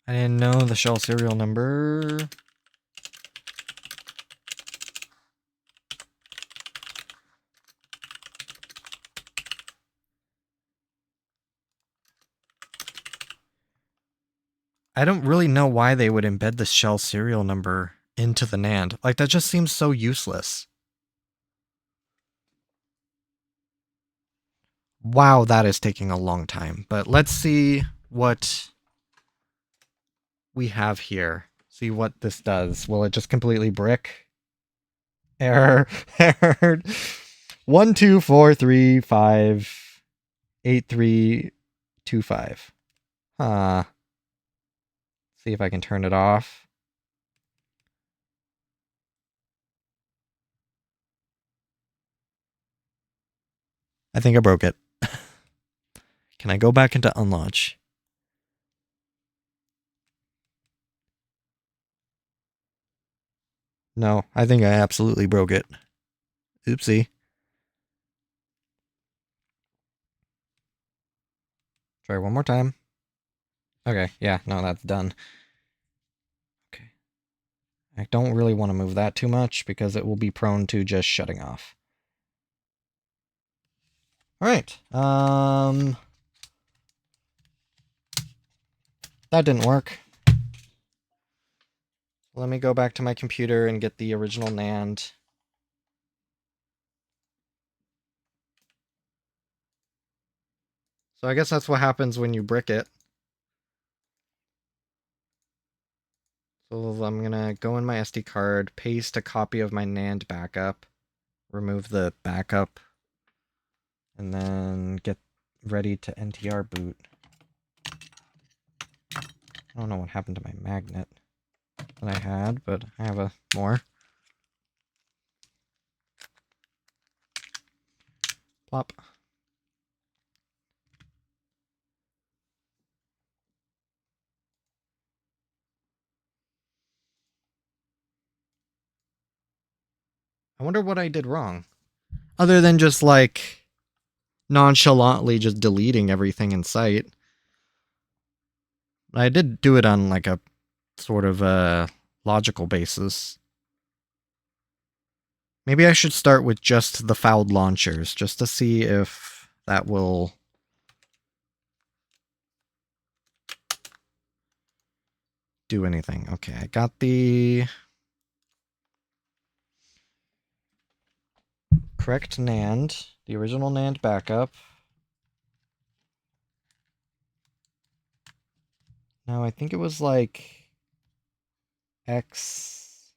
I didn't know the shell serial number. I don't really know why they would embed the shell serial number into the NAND. Like, that just seems so useless. Wow, that is taking a long time. But let's see what we have here. See what this does. Will it just completely brick? Error. Error. 124358325. Huh. See if I can turn it off. I think I broke it. Can I go back into unlaunch? No, I think I absolutely broke it. Oopsie. Try one more time. Okay, yeah, no, that's done. Okay. I don't really want to move that too much because it will be prone to just shutting off. Alright, that didn't work. Let me go back to my computer and get the original NAND. So I guess that's what happens when you brick it. So I'm gonna go in my SD card, paste a copy of my NAND backup, remove the backup, and then get ready to NTR boot. I don't know what happened to my magnet that I had, but I have a more. Plop. I wonder what I did wrong. Other than just like nonchalantly just deleting everything in sight. I did do it on like a sort of a logical basis. Maybe I should start with just the fouled launchers, just to see if that will do anything. Okay, I got the correct NAND, the original NAND backup. Now I think it was like X.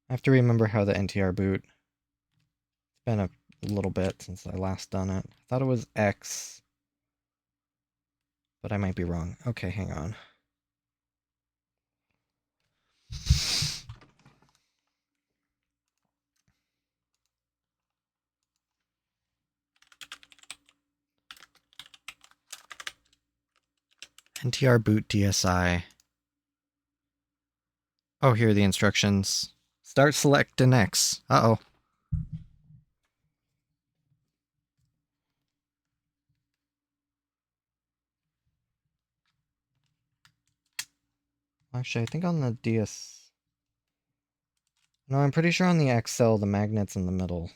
I have to remember how the NTR boot. It's been a little bit since I last done it. I thought it was X, but I might be wrong. Okay, hang on. NTR boot DSi. Oh, here are the instructions. Start select an X. Uh-oh. Actually, I think on the DS... No, I'm pretty sure on the XL, the magnet's in the middle.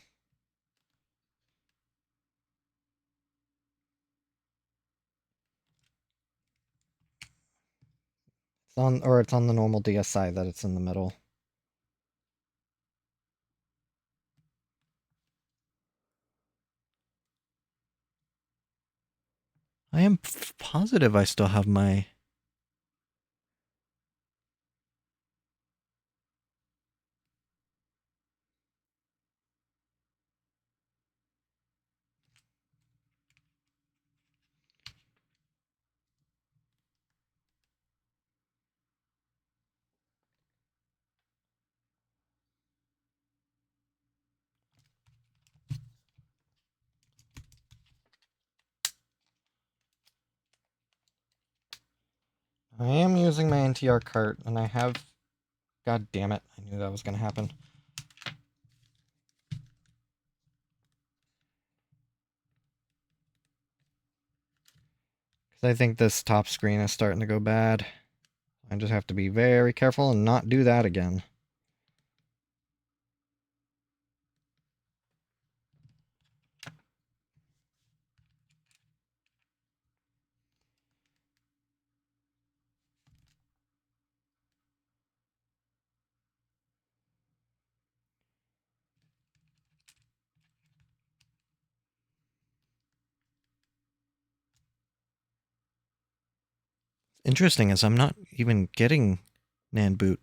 It's on the normal DSi that it's in the middle. I am positive I still have my... I am using my NTR cart, and I have... God damn it, I knew that was going to happen. Because I think this top screen is starting to go bad. I just have to be very careful and not do that again. Interesting is I'm not even getting NAND boot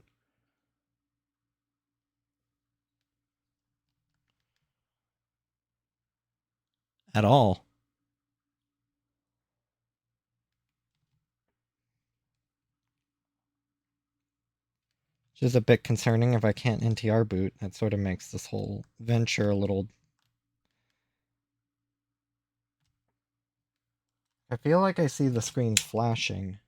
at all. Which is a bit concerning if I can't NTR boot. That sort of makes this whole venture a little... I feel like I see the screen flashing.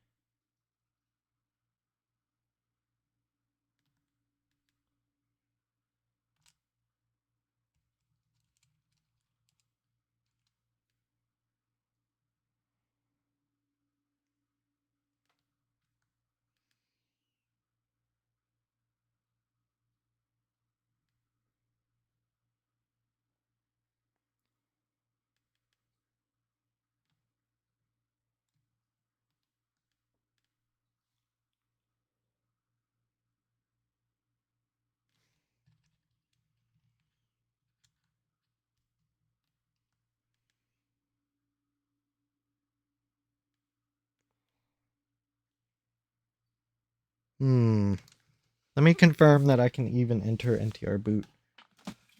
Let me confirm that I can even enter NTR boot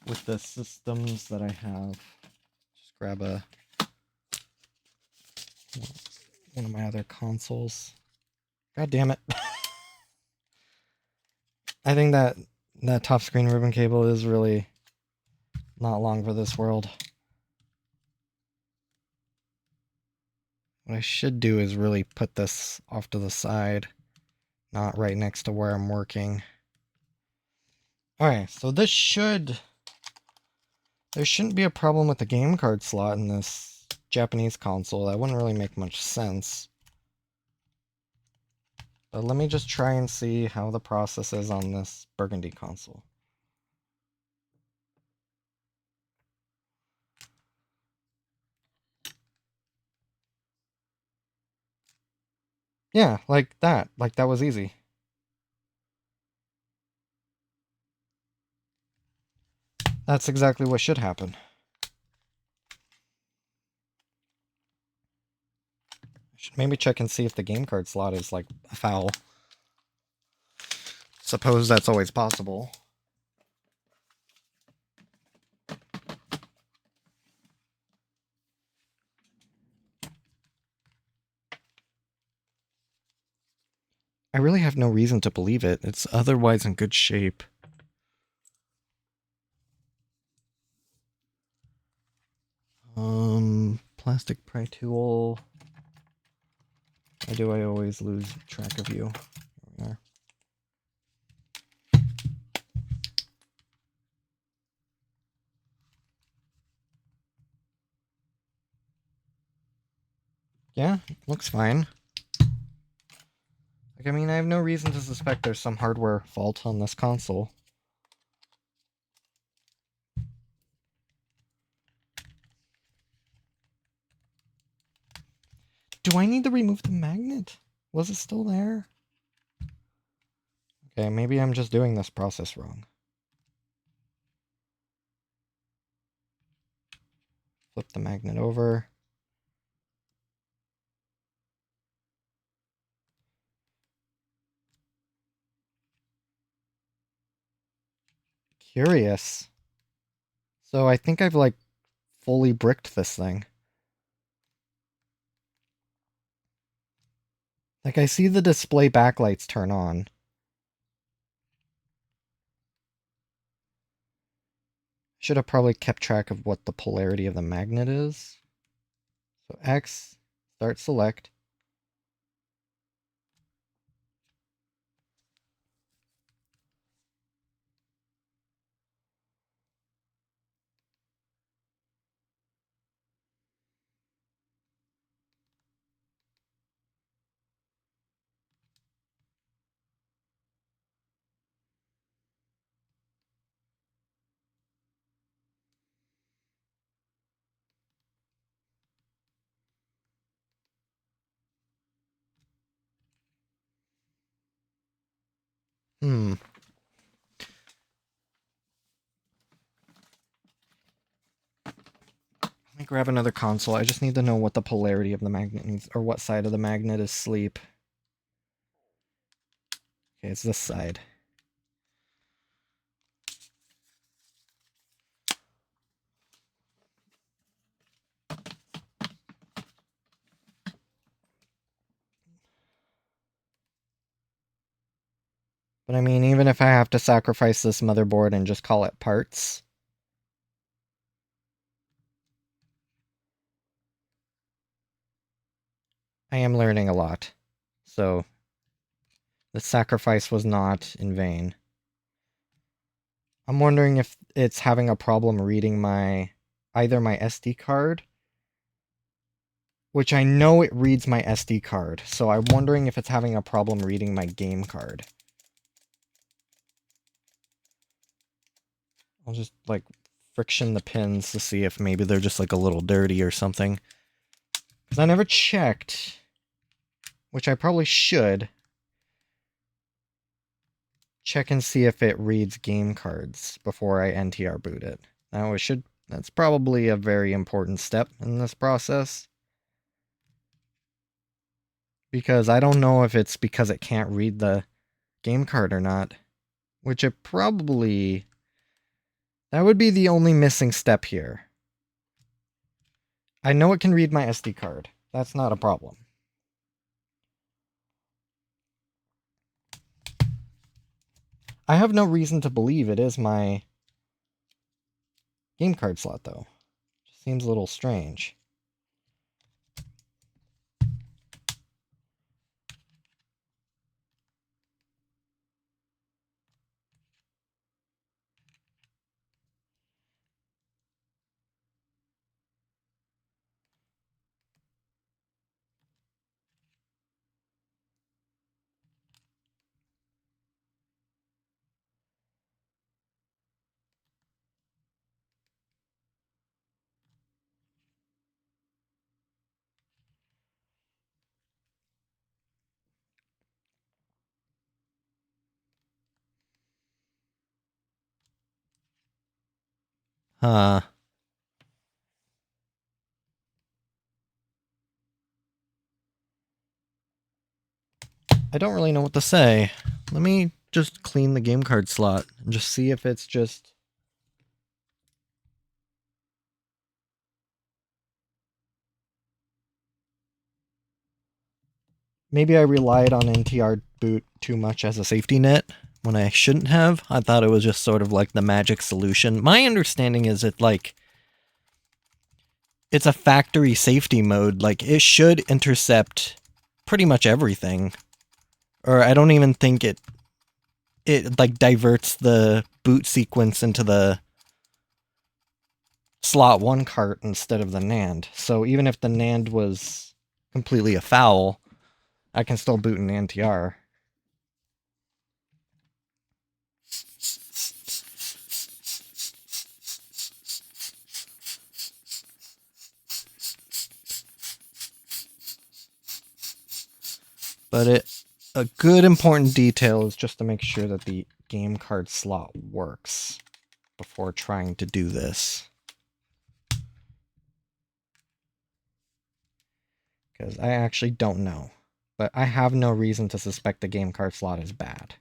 with the systems that I have. Just grab one of my other consoles. God damn it. I think that top screen ribbon cable is really not long for this world. What I should do is really put this off to the side, not right next to where I'm working. Alright, so there shouldn't be a problem with the game card slot in this Japanese console. That wouldn't really make much sense. But let me just try and see how the process is on this Burgundy console. Yeah, like that. Like that was easy. That's exactly what should happen. I should maybe check and see if the game card slot is like a foul. Suppose that's always possible. I really have no reason to believe it. It's otherwise in good shape. Plastic pry tool. Why do I always lose track of you? Here we are. Yeah, looks fine. Like, I mean, I have no reason to suspect there's some hardware fault on this console. Do I need to remove the magnet? Was it still there? Okay, maybe I'm just doing this process wrong. Flip the magnet over. Curious. So I think I've like fully bricked this thing. Like I see the display backlights turn on. Should have probably kept track of what the polarity of the magnet is. So X, start select. Let me grab another console. I just need to know what the polarity of the magnet needs, or what side of the magnet is sleep. Okay, it's this side. But I mean, even if I have to sacrifice this motherboard and just call it parts, I am learning a lot. So the sacrifice was not in vain. I'm wondering if it's having a problem reading either my SD card, which I know it reads my SD card, so I'm wondering if it's having a problem reading my game card. I'll just, like, friction the pins to see if maybe they're just, like, a little dirty or something. Because I never checked, which I probably should, check and see if it reads game cards before I NTR boot it. Now, that's probably a very important step in this process. Because I don't know if it's because it can't read the game card or not. Which it probably... That would be the only missing step here. I know it can read my SD card. That's not a problem. I have no reason to believe it is my game card slot, though. Just seems a little strange. I don't really know what to say. Let me just clean the game card slot and just see if it's just... Maybe I relied on NTR boot too much as a safety net when I shouldn't have. I thought it was just sort of like the magic solution. My understanding is it like... It's a factory safety mode. Like, it should intercept pretty much everything. Or I don't even think it like diverts the boot sequence into the slot 1 cart instead of the NAND. So even if the NAND was completely afoul, I can still boot an NTR. But a good important detail is just to make sure that the game card slot works before trying to do this. Because I actually don't know. But I have no reason to suspect the game card slot is bad.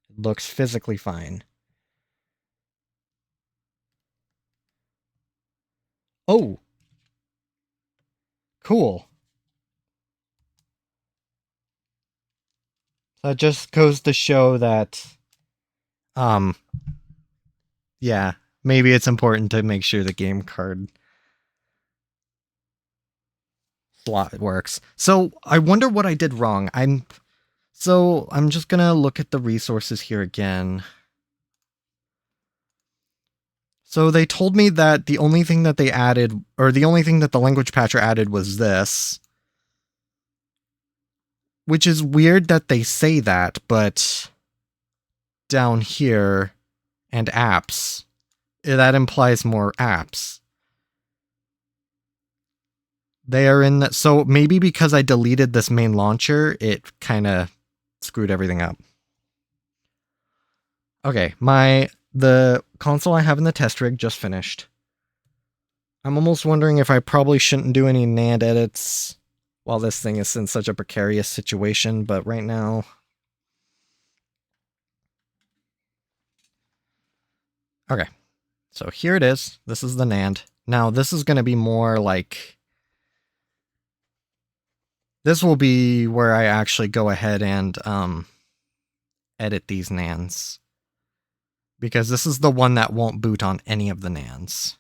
It looks physically fine. Oh! Cool. That just goes to show that, yeah, maybe it's important to make sure the game card slot works. So I wonder what I did wrong. I'm just gonna look at the resources here again. So they told me that the only thing that they added, or the only thing that the language patcher added was this. Which is weird that they say that, but down here, and apps, that implies more apps. They are in that, so maybe because I deleted this main launcher, it kind of screwed everything up. Okay, the console I have in the test rig just finished. I'm almost wondering if I probably shouldn't do any NAND edits while this thing is in such a precarious situation, but right now... Okay, so here it is. This is the NAND. Now, this is going to be more like... This will be where I actually go ahead and edit these NANDs. Because this is the one that won't boot on any of the NANDs.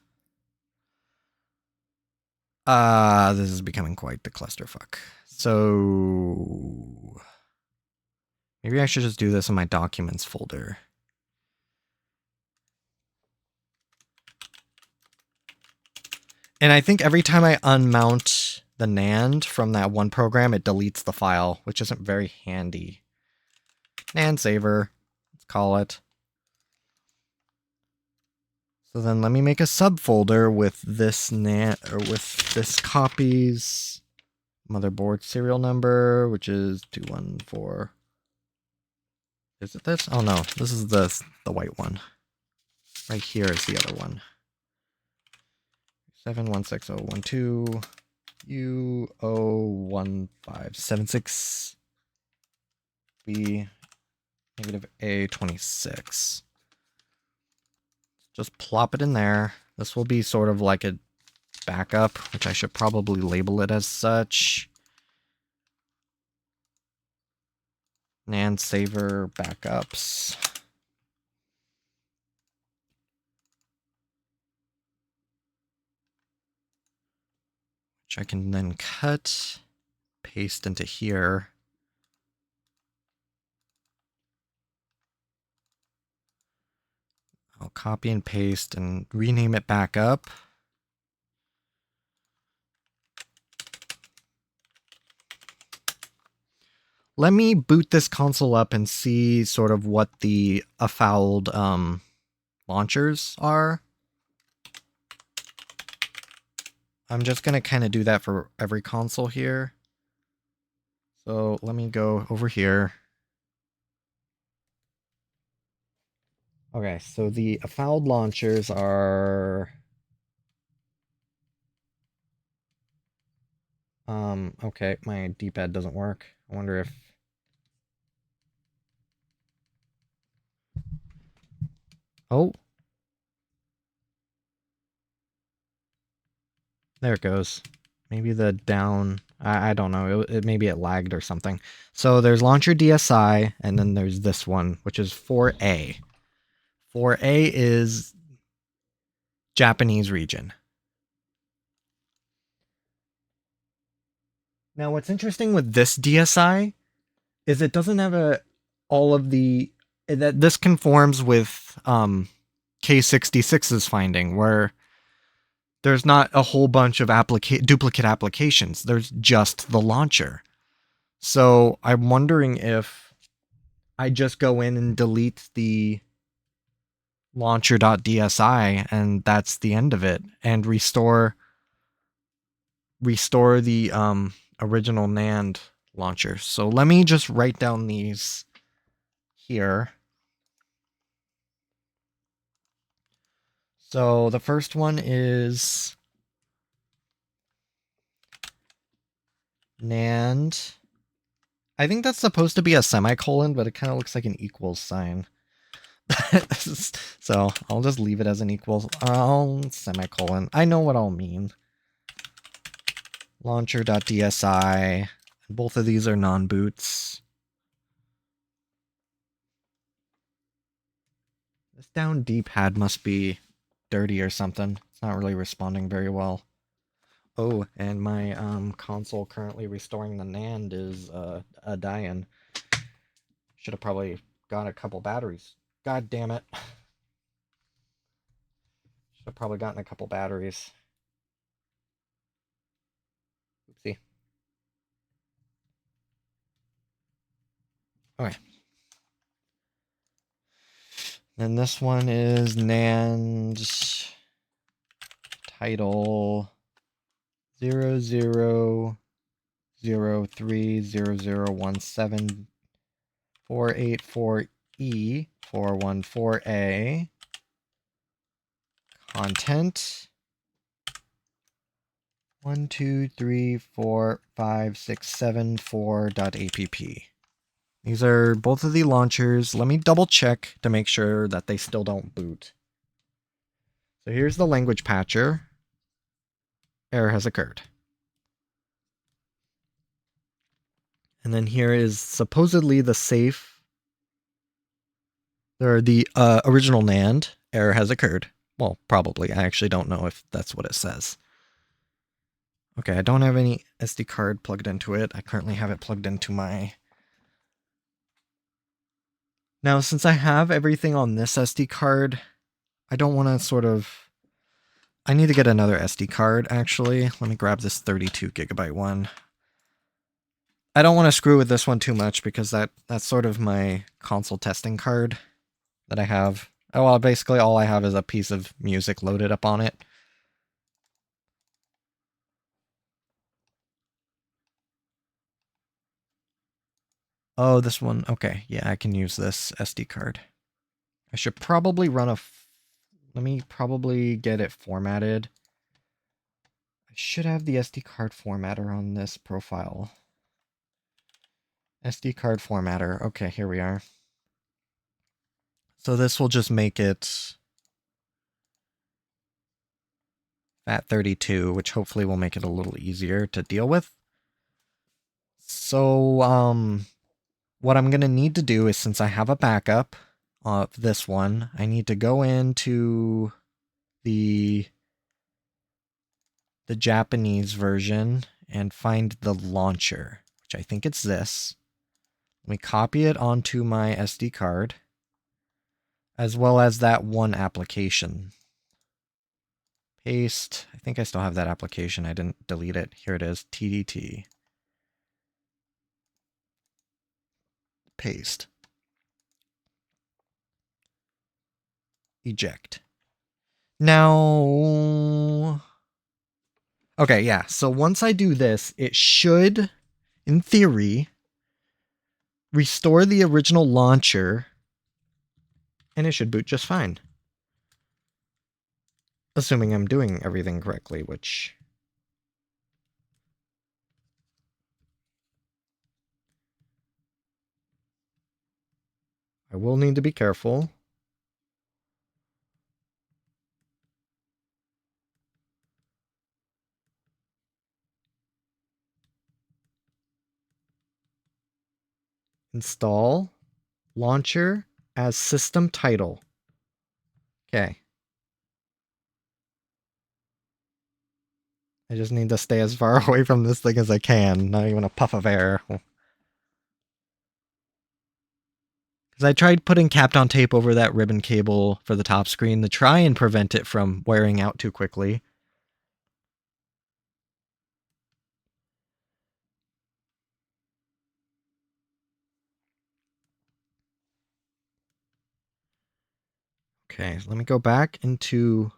This is becoming quite the clusterfuck. So... Maybe I should just do this in my documents folder. And I think every time I unmount the NAND from that one program, it deletes the file, which isn't very handy. NAND saver, let's call it. So then let me make a subfolder with this NAND, or with this copy's motherboard serial number, which is 214. Is it this? Oh no, this is the white one. Right here is the other one. 716012 U01576B A26. Just plop it in there. This will be sort of like a backup, which I should probably label it as such. NAND saver backups. Which I can then cut, paste into here. I'll copy and paste and rename it back up. Let me boot this console up and see sort of what the afouled launchers are. I'm just going to kind of do that for every console here. So let me go over here. Okay, so the afouled launchers are... okay, my D-pad doesn't work. I wonder if... Oh. There it goes. Maybe the down... I don't know. Maybe it lagged or something. So there's launcher DSi, and then there's this one, which is 4A. 4A is Japanese region. Now, what's interesting with this DSi is it doesn't have all of the... that this conforms with K66's finding, where there's not a whole bunch of duplicate applications. There's just the launcher. So I'm wondering if I just go in and delete the launcher.dsi and that's the end of it, and restore the original NAND launcher. So let me just write down these here. So the first one is NAND. I think that's supposed to be a semicolon, but it kind of looks like an equals sign. So I'll just leave it as an equals. Semicolon. I know what I'll mean. Launcher.dsi. Both of these are non-boots. This down D-pad must be dirty or something. It's not really responding very well. Oh, and my console currently restoring the NAND is a dying. Should have probably got a couple batteries. God damn it. Should have probably gotten a couple batteries. Oopsie. Okay. Then this one is NAND title 00030017 484E 414A. Content 1234567.4.app. These are both of the launchers. Let me double check to make sure that they still don't boot. So here's the language patcher. Error has occurred. And then here is supposedly the safe. There are the original NAND. Error has occurred. Well, probably. I actually don't know if that's what it says. Okay, I don't have any SD card plugged into it. I currently have it plugged into my... Now, since I have everything on this SD card, I don't want to sort of... I need to get another SD card, actually. Let me grab this 32 gigabyte one. I don't want to screw with this one too much because that's sort of my console testing card that I have. Oh, well, basically all I have is a piece of music loaded up on it. Oh, this one. Okay, yeah, I can use this SD card. I should probably run let me probably get it formatted. I should have the SD card formatter on this profile. SD card formatter. Okay, here we are. So this will just make it FAT32, which hopefully will make it a little easier to deal with. So, what I'm going to need to do is, since I have a backup of this one, I need to go into the Japanese version and find the launcher, which I think it's this. Let me copy it onto my SD card, as well as that one application. Paste. I think I still have that application. I didn't delete it. Here it is. TDT. Paste. Eject. Now... Okay, yeah. So once I do this, it should, in theory, restore the original launcher, and it should boot just fine. Assuming I'm doing everything correctly, which... I will need to be careful. Install launcher as system title. Okay. I just need to stay as far away from this thing as I can. Not even a puff of air. Because I tried putting Kapton tape over that ribbon cable for the top screen to try and prevent it from wearing out too quickly. Okay, so let me go back into...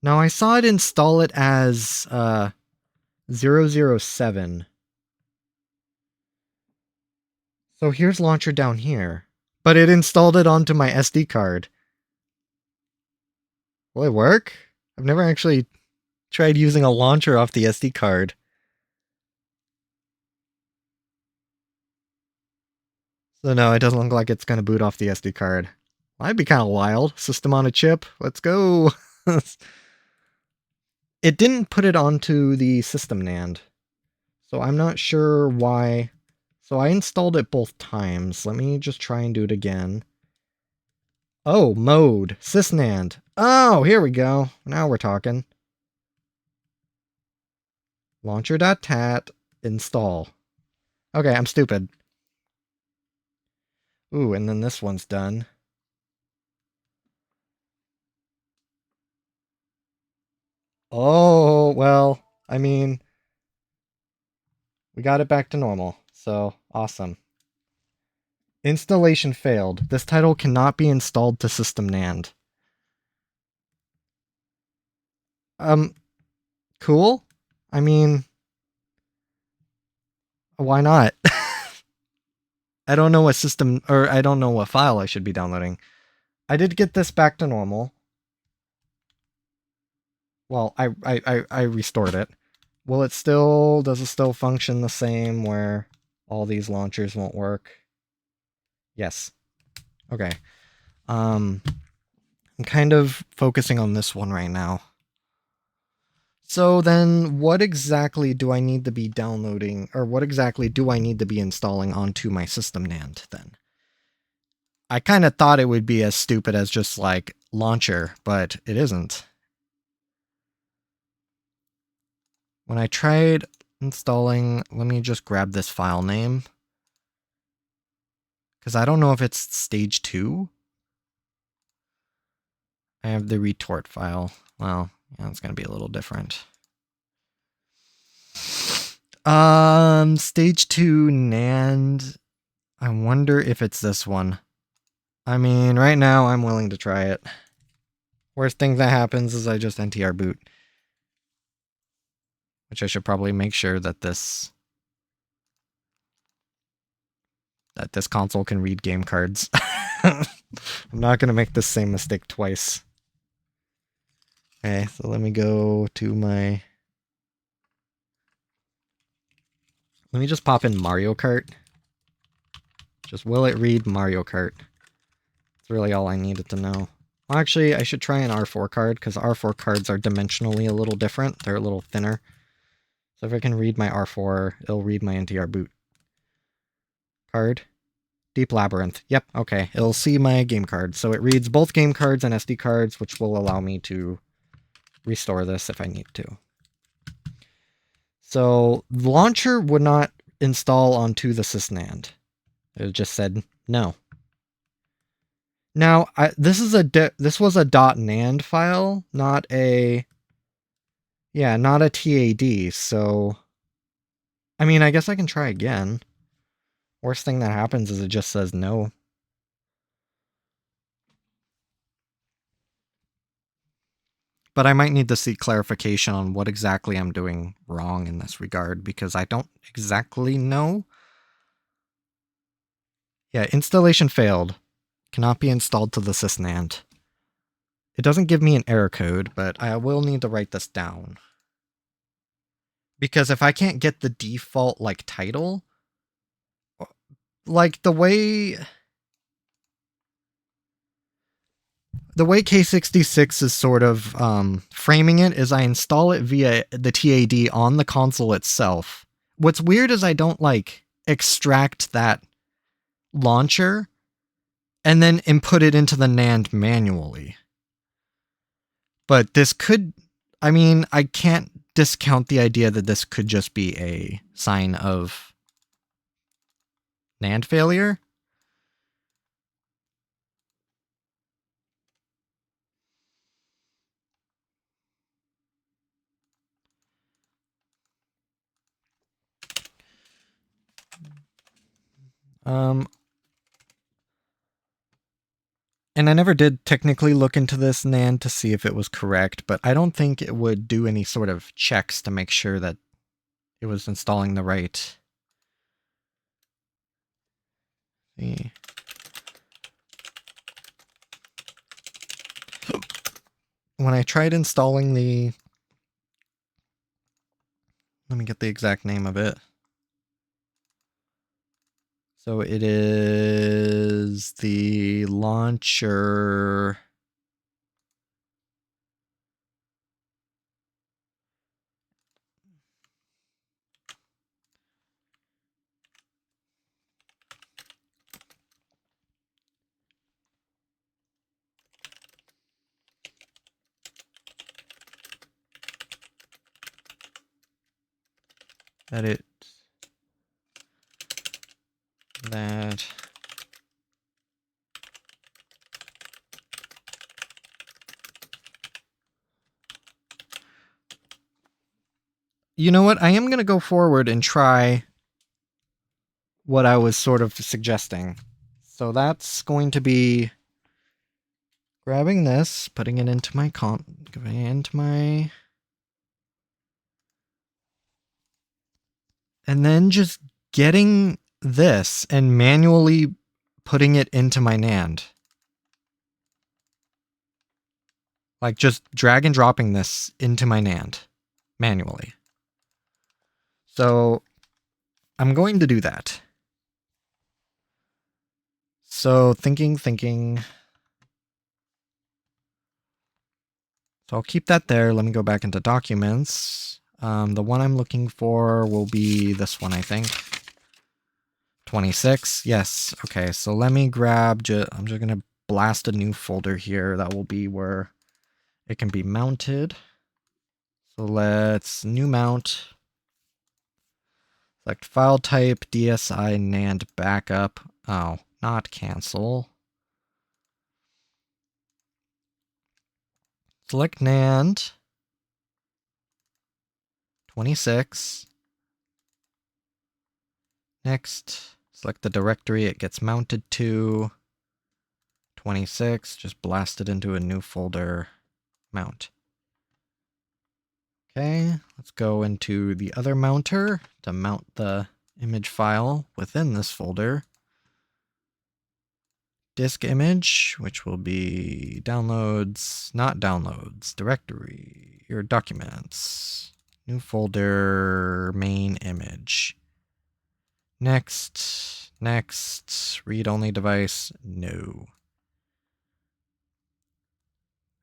Now I saw it install it as 007. So here's launcher down here. But it installed it onto my SD card. Will it work? I've never actually tried using a launcher off the SD card. So no, it doesn't look like it's going to boot off the SD card. That'd be kind of wild. System on a chip. Let's go. It didn't put it onto the system NAND. So I'm not sure why. So I installed it both times. Let me just try and do it again. Oh, mode. SysNAND. Oh, here we go. Now we're talking. Launcher.tat. Install. Okay, I'm stupid. Ooh, and then this one's done. Oh, well, I mean, we got it back to normal, so awesome. Installation failed. This title cannot be installed to system NAND. Cool? I mean, why not? I don't know what system, or I don't know what file I should be downloading. I did get this back to normal. Well, I restored it. Will it still, does it still function the same where all these launchers won't work? Yes. Okay. I'm kind of focusing on this one right now. So then what exactly do I need to be downloading, or what exactly do I need to be installing onto my system NAND then? I kind of thought it would be as stupid as just like launcher, but it isn't. When I tried installing, let me just grab this file name. Because I don't know if it's stage 2. I have the retort file. Well, yeah, it's going to be a little different. Stage 2 NAND. I wonder if it's this one. I mean, right now I'm willing to try it. Worst thing that happens is I just NTR boot. Which I should probably make sure that this console can read game cards. I'm not going to make the same mistake twice. Okay, so let me go to my... Let me just pop in Mario Kart. Just will it read Mario Kart? That's really all I needed to know. Well, actually, I should try an R4 card, because R4 cards are dimensionally a little different. They're a little thinner. So if I can read my R4, it'll read my NTR boot card. Deep Labyrinth. Yep, okay. It'll see my game card. So it reads both game cards and SD cards, which will allow me to restore this if I need to. So the launcher would not install onto the sysNAND. It just said no. Now, this was a .NAND file, not a TAD. So, I mean, I guess I can try again. Worst thing that happens is it just says no. But I might need to seek clarification on what exactly I'm doing wrong in this regard, because I don't exactly know. Yeah, installation failed. Cannot be installed to the sysNAND. It doesn't give me an error code, but I will need to write this down. Because if I can't get the default, like, title, like, the way K66 is sort of framing it is I install it via the TAD on the console itself. What's weird is I don't, like, extract that launcher and then input it into the NAND manually. But this could, I mean, I can't discount the idea that this could just be a sign of NAND failure. And I never did technically look into this NAND to see if it was correct, but I don't think it would do any sort of checks to make sure that it was installing the right. When I tried installing the... Let me get the exact name of it. So it is the launcher... that you know what? I am going to go forward and try what I was sort of suggesting. So that's going to be grabbing this, putting it into my and then just getting this and manually putting it into my NAND. Like just drag and dropping this into my NAND manually. So I'm going to do that. So thinking. So I'll keep that there. Let me go back into documents. The one I'm looking for will be this one, I think. 26. Yes. Okay. So let me grab, I'm just going to blast a new folder here. That will be where it can be mounted. So let's new mount. Select file type, DSi NAND backup. Oh, not cancel. Select NAND. 26. Next, select the directory it gets mounted to. 26, just blast it into a new folder. Mount. Okay, let's go into the other mounter to mount the image file within this folder. Disk image, which will be downloads, not downloads, directory, your documents, new folder, main image. Next, read-only device, no.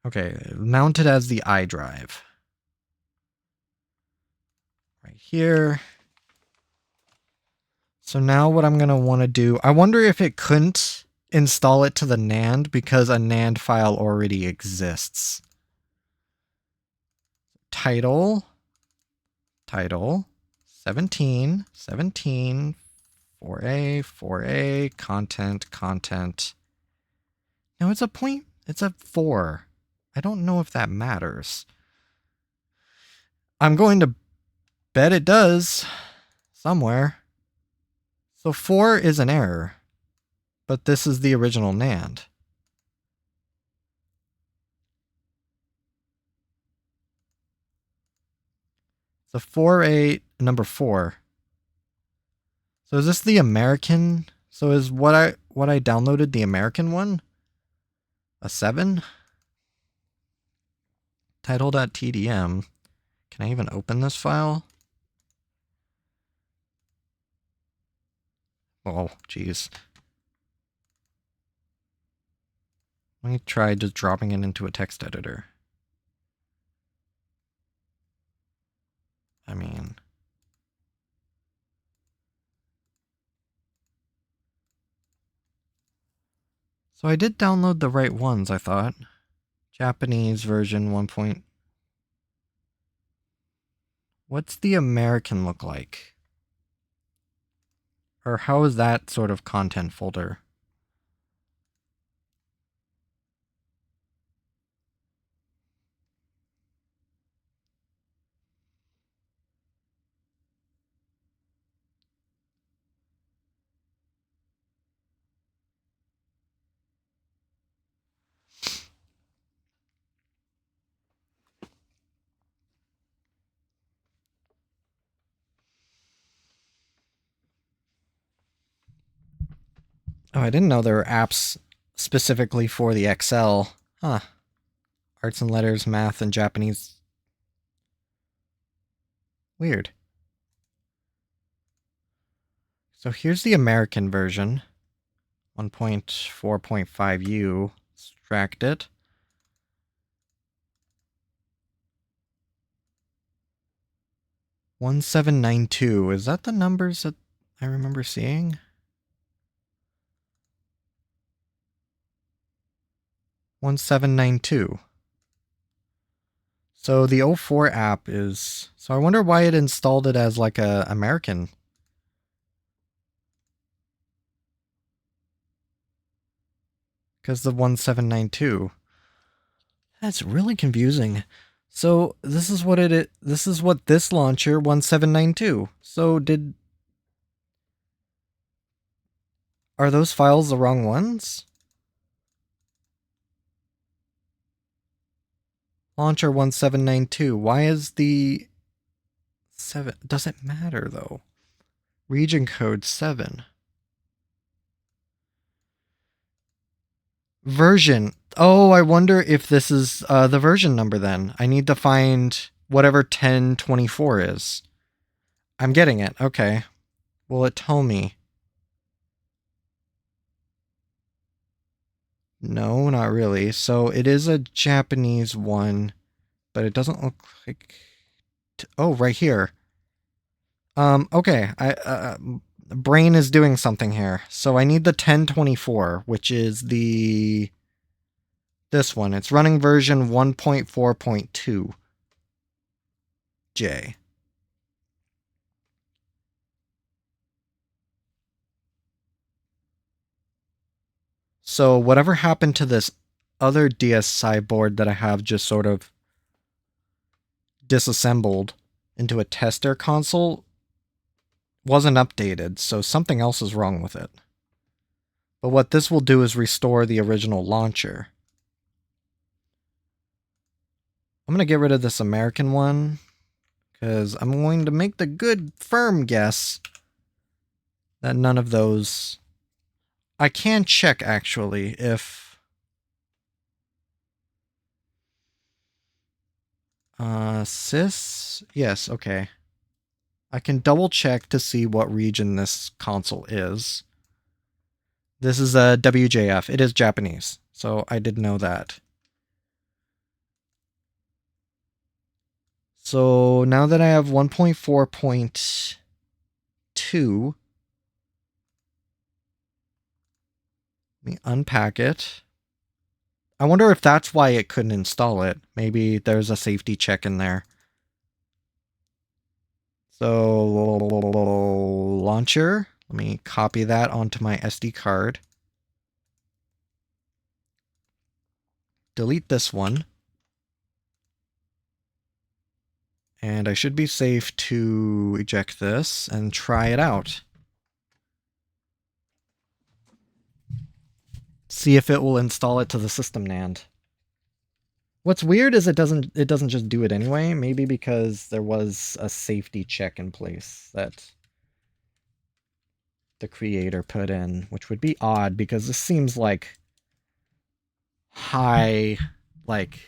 Okay, mounted as the iDrive. Right here. So now what I'm gonna wanna do, I wonder if it couldn't install it to the NAND because a NAND file already exists. Title, 17, 4A, content. No, it's a 4. I don't know if that matters. I'm going to bet it does somewhere. So 4 is an error, but this is the original NAND. So 4A number 4. So is this the American? So is what I downloaded the American one? A 7? Title.tdm. Can I even open this file? Oh, geez. Let me try just dropping it into a text editor. I mean... So I did download the right ones, I thought. Japanese version 1. What's the American look like? Or how is that sort of content folder? Oh, I didn't know there were apps specifically for the Excel. Huh. Arts and letters, math, and Japanese. Weird. So here's the American version. 1.4.5U. Extract it. .1792. Is that the numbers that I remember seeing? 1792. So the 04 app is... So I wonder why it installed it as like a American. Because the 1792. That's really confusing. So this is what this is what this launcher 1792. So are those files the wrong ones? Launcher 1792. Why is the 7? Does it matter though? Region code 7. Version. Oh, I wonder if this is the version number then. I need to find whatever 1024 is. I'm getting it. Okay. Will it tell me? No, not really. So it is a Japanese one, but it doesn't look like... Oh, right here. Okay. Brain is doing something here. So I need the 1024, which is this one. It's running version 1.4.2 J. So whatever happened to this other DSi board that I have just sort of disassembled into a tester console wasn't updated, so something else is wrong with it. But what this will do is restore the original launcher. I'm going to get rid of this American one, because I'm going to make the good firm guess that none of those... I can check, actually, if... sys? Yes, okay. I can double check to see what region this console is. This is a WJF. It is Japanese, so I did know that. So now that I have 1.4.2, let me unpack it. I wonder if that's why it couldn't install it. Maybe there's a safety check in there. So, launcher. Let me copy that onto my SD card. Delete this one. And I should be safe to eject this and try it out. See if it will install it to the system NAND. What's weird is it doesn't just do it anyway. Maybe because there was a safety check in place that the creator put in, which would be odd because this seems like high, like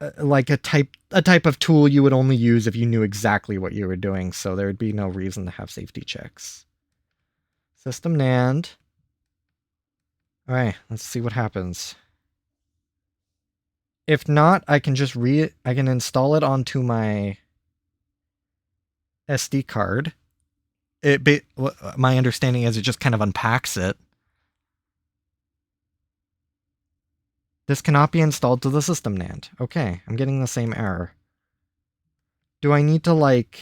a type of tool you would only use if you knew exactly what you were doing, so there would be no reason to have safety checks. System NAND. All right, let's see what happens. If not, I can just I can install it onto my SD card. My understanding is it just kind of unpacks it. This cannot be installed to the system NAND. Okay, I'm getting the same error. Do I need to, like...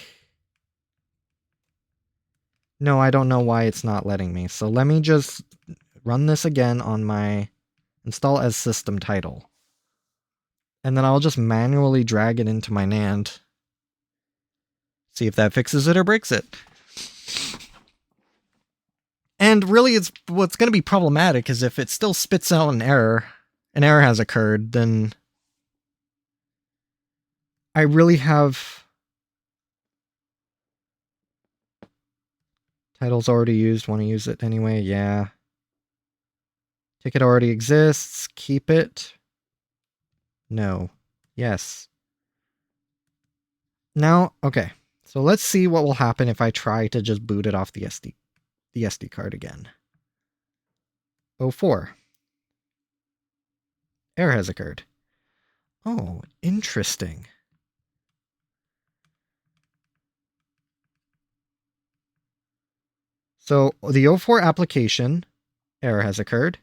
No, I don't know why it's not letting me. So let me just run this again on my install as system title. And then I'll just manually drag it into my NAND. See if that fixes it or breaks it. And really, what's going to be problematic is if it still spits out an error has occurred, then I really have... Title's already used, want to use it anyway, yeah. Ticket already exists, keep it. No. Yes. Now, okay. So let's see what will happen if I try to just boot it off the SD card again. 04. Error has occurred. Oh, interesting. So the 04 application, error has occurred.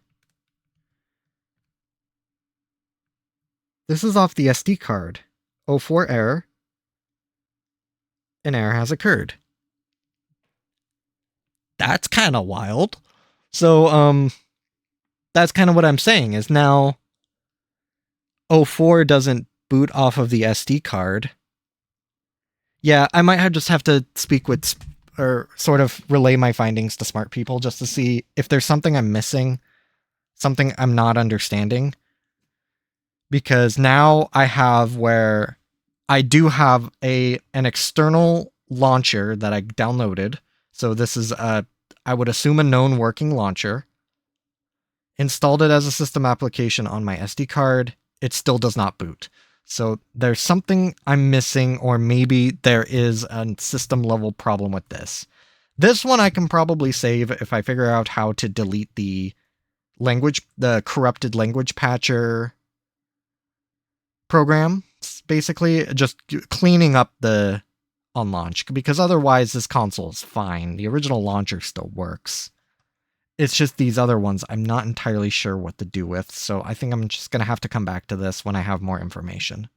This is off the SD card. 04 error. An error has occurred. That's kind of wild. So, that's kind of what I'm saying is now 04 doesn't boot off of the SD card. Yeah, I might just have to speak with, or sort of relay my findings to smart people just to see if there's something I'm missing, something I'm not understanding. Because now I have where I do have an external launcher that I downloaded. So this is I would assume a known working launcher. Installed it as a system application on my SD card. It still does not boot. So there's something I'm missing, or maybe there is a system level problem with this. This one I can probably save if I figure out how to delete the corrupted language patcher program. It's basically just cleaning up the on launch, because otherwise this console is fine. The original launcher still works. It's just these other ones I'm not entirely sure what to do with, so I think I'm just going to have to come back to this when I have more information.